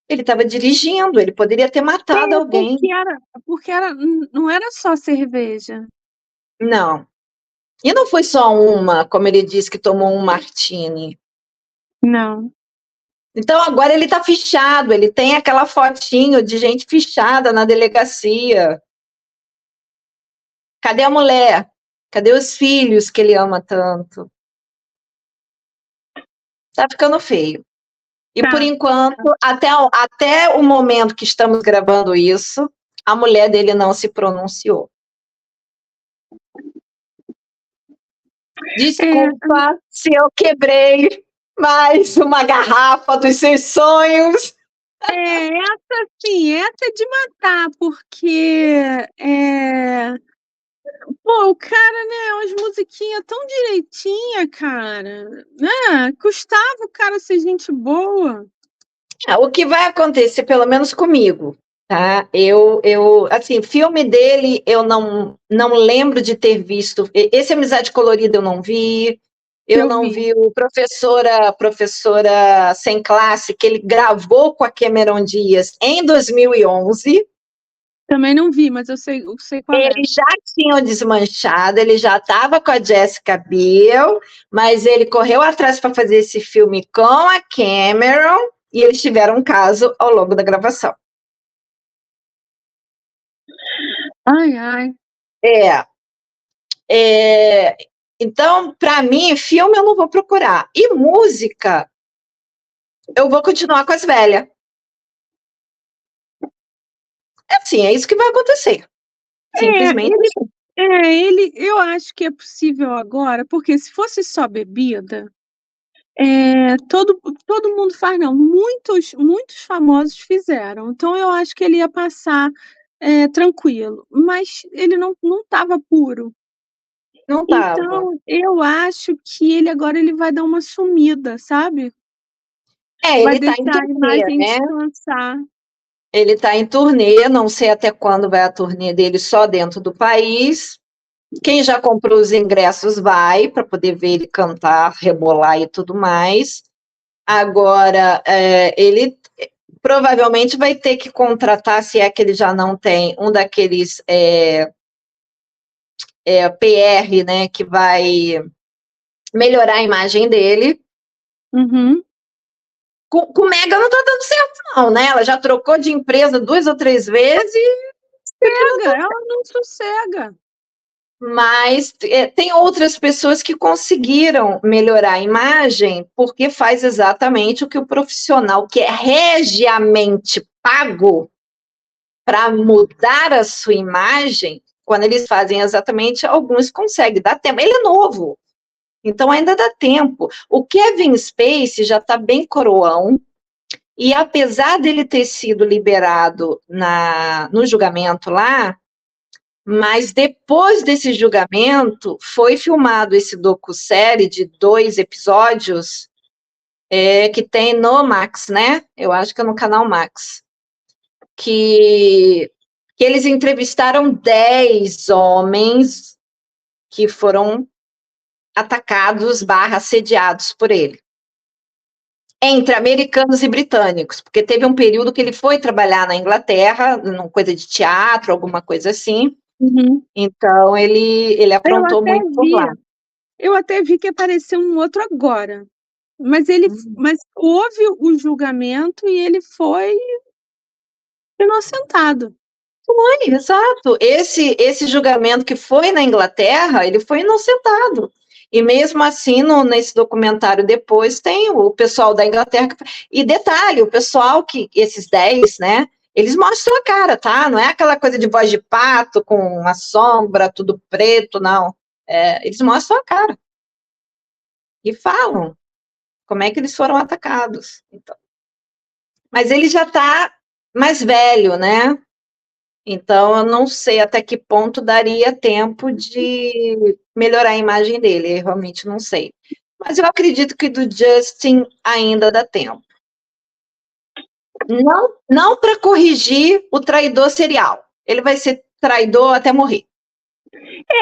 Speaker 2: ele estava dirigindo, ele poderia ter matado alguém.
Speaker 1: Porque não era só cerveja.
Speaker 2: Não. E não foi só uma, como ele disse que tomou um martini.
Speaker 1: Não.
Speaker 2: Então agora ele está fichado, ele tem aquela fotinho de gente fichada na delegacia. Cadê a mulher? Cadê os filhos que ele ama tanto? Tá ficando feio. E por
Speaker 1: Tá.
Speaker 2: enquanto, até o momento que estamos gravando isso, a mulher dele não se pronunciou.
Speaker 1: É,
Speaker 2: Desculpa se eu quebrei mais uma garrafa dos seus sonhos.
Speaker 1: essa sim, essa é de matar, porque pô, o cara, né, umas musiquinhas tão direitinha, cara. Né? Custava o cara ser gente boa.
Speaker 2: O que vai acontecer, pelo menos comigo, tá? Assim, filme dele eu não lembro de ter visto. Esse Amizade Colorida eu não vi. Eu
Speaker 1: Eu
Speaker 2: não
Speaker 1: vi.
Speaker 2: vi o Professora Sem Classe, que ele gravou com a Cameron Diaz em 2011.
Speaker 1: Também não vi, mas eu sei qual é.
Speaker 2: Eles já tinham desmanchado, ele já estava com a Jessica Biel, mas ele correu atrás para fazer esse filme com a Cameron e eles tiveram um caso ao longo da gravação.
Speaker 1: Ai, ai.
Speaker 2: Então, para mim, filme eu não vou procurar. E música, eu vou continuar com as velhas. É assim, é isso que vai acontecer. Simplesmente assim.
Speaker 1: Eu acho que é possível agora, porque se fosse só bebida, todo mundo faz, não. Muitos famosos fizeram. Então eu acho que ele ia passar tranquilo. Mas ele não estava puro.
Speaker 2: Não estava.
Speaker 1: Então eu acho que ele vai dar uma sumida, sabe? Vai
Speaker 2: Ele está em
Speaker 1: deixar a
Speaker 2: turnê,
Speaker 1: imagem
Speaker 2: né?
Speaker 1: descansar.
Speaker 2: Ele está em turnê, não sei até quando vai a turnê dele só dentro do país. Quem já comprou os ingressos vai, para poder ver ele cantar, rebolar e tudo mais. Agora, ele provavelmente vai ter que contratar, se é que ele já não tem, um daqueles PR, né, que vai melhorar a imagem dele.
Speaker 1: Uhum.
Speaker 2: Com o Mega não está dando certo, não, né? Ela já trocou de empresa 2 ou 3 vezes.
Speaker 1: Ela não sossega.
Speaker 2: Mas tem outras pessoas que conseguiram melhorar a imagem porque faz exatamente o que o profissional que é regiamente pago para mudar a sua imagem, quando eles fazem exatamente, alguns conseguem, dá tempo. Ele é novo, então ainda dá tempo. O Kevin Spacey já está bem coroão, e apesar dele ter sido liberado no julgamento lá, mas depois desse julgamento, foi filmado esse docu-série de 2 episódios, que tem no Max, né? Eu acho que é no canal Max. Que eles entrevistaram 10 homens que foram atacados / assediados por ele. Entre americanos e britânicos, porque teve um período que ele foi trabalhar na Inglaterra, numa coisa de teatro, alguma coisa assim.
Speaker 1: Uhum.
Speaker 2: Então, ele aprontou muito por lá.
Speaker 1: Eu até vi que apareceu um outro agora. Mas houve o julgamento e ele foi inocentado.
Speaker 2: Foi, exato. Esse julgamento que foi na Inglaterra, ele foi inocentado. E mesmo assim, nesse documentário depois, tem o pessoal da Inglaterra. E detalhe, o pessoal esses 10, né? Eles mostram a cara, tá? Não é aquela coisa de voz de pato, com uma sombra, tudo preto, não. Eles mostram a cara. E falam como é que eles foram atacados. Então. Mas ele já está mais velho, né? Então, eu não sei até que ponto daria tempo de melhorar a imagem dele, eu realmente não sei. Mas eu acredito que do Justin ainda dá tempo. Não para corrigir o traidor serial. Ele vai ser traidor até morrer.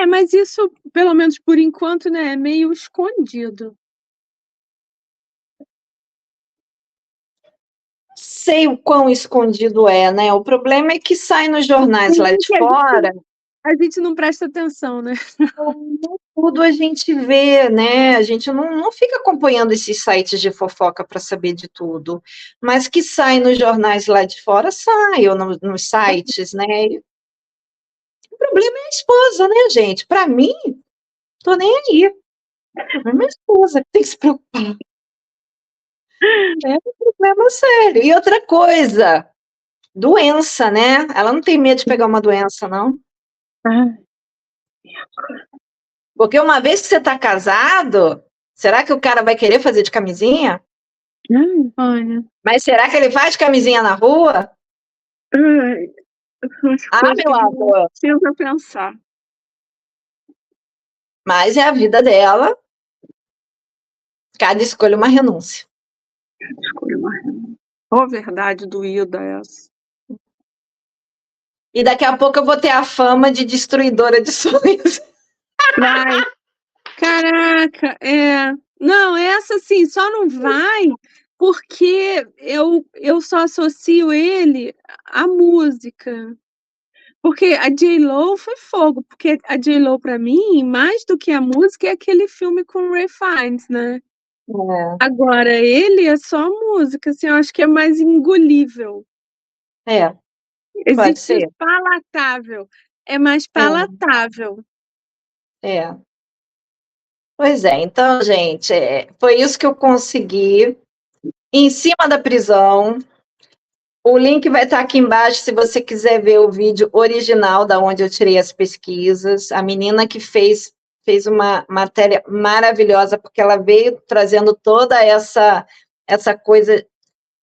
Speaker 1: Mas isso, pelo menos por enquanto, né, é meio escondido.
Speaker 2: Sei o quão escondido é, né? O problema é que sai nos jornais lá de fora.
Speaker 1: A gente não presta atenção, né?
Speaker 2: Tudo a gente vê, né? A gente não fica acompanhando esses sites de fofoca para saber de tudo. Mas que sai nos jornais lá de fora, sai, ou nos sites, né? O problema é a esposa, né, gente? Para mim, tô nem aí. É minha esposa que tem que se preocupar. É um problema sério. E outra coisa, doença, né? Ela não tem medo de pegar uma doença, não. Porque uma vez que você está casado, será que o cara vai querer fazer de camisinha?
Speaker 1: Olha.
Speaker 2: Mas será que ele faz camisinha na rua? Meu amor.
Speaker 1: Tenta pensar.
Speaker 2: Mas é a vida dela. Cada escolha uma renúncia.
Speaker 1: Qual verdade doída essa?
Speaker 2: E daqui a pouco eu vou ter a fama de destruidora de sonhos.
Speaker 1: Vai. Caraca, Não, essa sim, só não vai porque eu só associo ele à música. Porque a J.Lo foi fogo, porque a J.Lo, pra mim, mais do que a música, é aquele filme com o Ray Fiennes, né? Agora, ele é só música, assim, eu acho que é mais engolível.
Speaker 2: Pode ser.
Speaker 1: Palatável. É mais palatável.
Speaker 2: Pois é, então, gente, foi isso que eu consegui em cima da prisão. O link vai estar aqui embaixo se você quiser ver o vídeo original da onde eu tirei as pesquisas. A menina que fez uma matéria maravilhosa, porque ela veio trazendo toda essa coisa,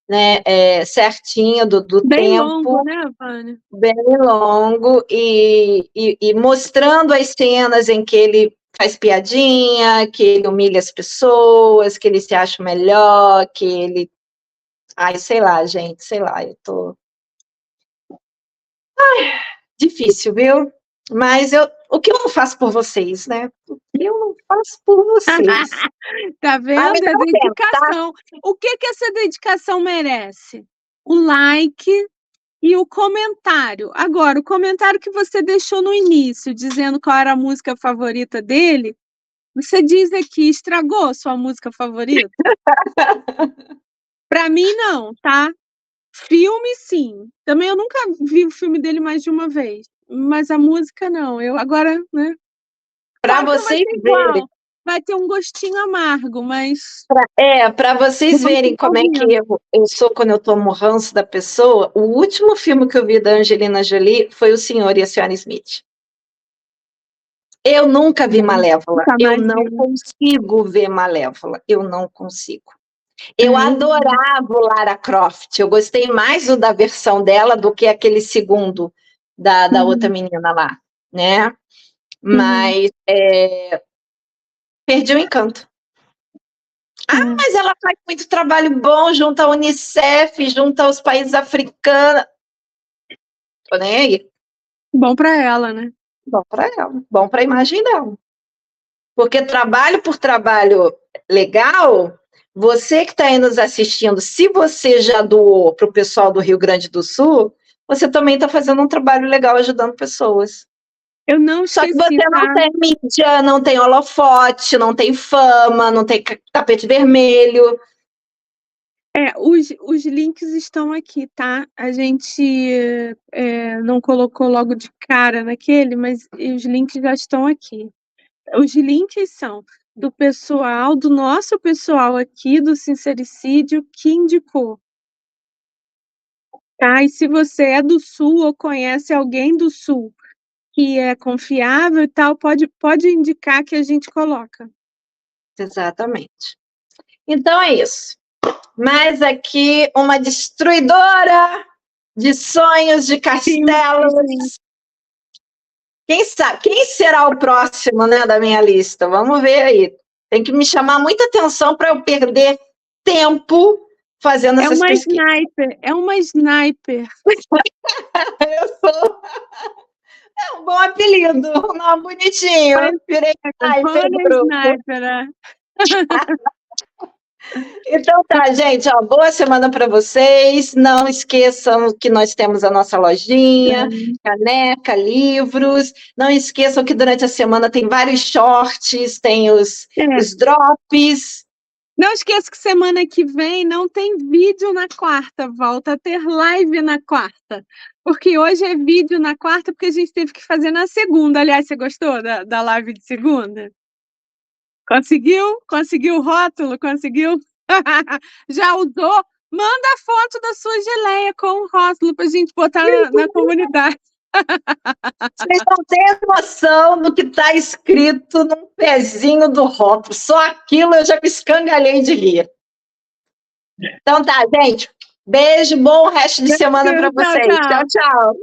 Speaker 2: né, certinha do
Speaker 1: bem
Speaker 2: tempo.
Speaker 1: Longo, né, Vânia?
Speaker 2: Bem longo, e mostrando as cenas em que ele faz piadinha, que ele humilha as pessoas, que ele se acha melhor, que ele... Ai, sei lá, gente, sei lá, eu tô... difícil, viu? Mas o que eu não faço por vocês, né? O que eu não faço por vocês?
Speaker 1: Tá vendo? É dedicação. O que essa dedicação merece? O like e o comentário. Agora, o comentário que você deixou no início, dizendo qual era a música favorita dele, você diz aqui, estragou sua música favorita? Para mim, não, tá? Filme, sim. Também eu nunca vi o filme dele mais de uma vez. Mas a música, não. Eu agora, né?
Speaker 2: Para vocês verem.
Speaker 1: Vai ter um gostinho amargo, mas...
Speaker 2: Para vocês verem como é que eu sou quando eu tomo ranço da pessoa, o último filme que eu vi da Angelina Jolie foi O Senhor e a Senhora Smith. Eu nunca vi Malévola. Eu não consigo ver Malévola. Eu não consigo. Eu adorava o Lara Croft. Eu gostei mais da versão dela do que aquele segundo da outra menina lá, né? Mas perdi o encanto. Mas ela faz muito trabalho bom junto à Unicef, junto aos países africanos. Tô nem aí.
Speaker 1: Bom para ela, né?
Speaker 2: Bom para ela. Bom para a imagem dela. Porque trabalho por trabalho legal, você que está aí nos assistindo, se você já doou para o pessoal do Rio Grande do Sul, você também está fazendo um trabalho legal ajudando pessoas.
Speaker 1: Eu não esqueci,
Speaker 2: só que você não tem mídia, não tem holofote, não tem fama, não tem tapete vermelho.
Speaker 1: Os links estão aqui, tá? A gente não colocou logo de cara naquele, mas os links já estão aqui. Os links são do pessoal, do nosso pessoal aqui do Sincericídio que indicou. Tá? E se você é do Sul ou conhece alguém do Sul que é confiável e tal, pode indicar que a gente coloca.
Speaker 2: Exatamente. Então é isso. Mais aqui uma destruidora de sonhos, de castelos. Quem sabe? Quem será o próximo, né, da minha lista? Vamos ver aí. Tem que me chamar muita atenção para eu perder tempo fazendo essas pesquisas.
Speaker 1: É uma sniper.
Speaker 2: Eu sou... É um bom apelido, um nome bonitinho. Eu virei sniper do grupo.
Speaker 1: Sniper, né?
Speaker 2: Então tá, gente, ó, boa semana para vocês. Não esqueçam que nós temos a nossa lojinha, caneca, livros. Não esqueçam que durante a semana tem vários shorts, tem os drops.
Speaker 1: Não esqueça que semana que vem não tem vídeo na quarta, volta a ter live na quarta. Porque hoje é vídeo na quarta, porque a gente teve que fazer na segunda. Aliás, você gostou da live de segunda? Conseguiu? Conseguiu o rótulo? Conseguiu? Já usou? Manda a foto da sua geleia com o rótulo para a gente botar na comunidade.
Speaker 2: Vocês não têm noção do que está escrito num pezinho do rótulo. Só aquilo eu já me escangalhei de rir. Então tá, gente. Beijo, bom resto de semana para vocês. Tchau, tchau.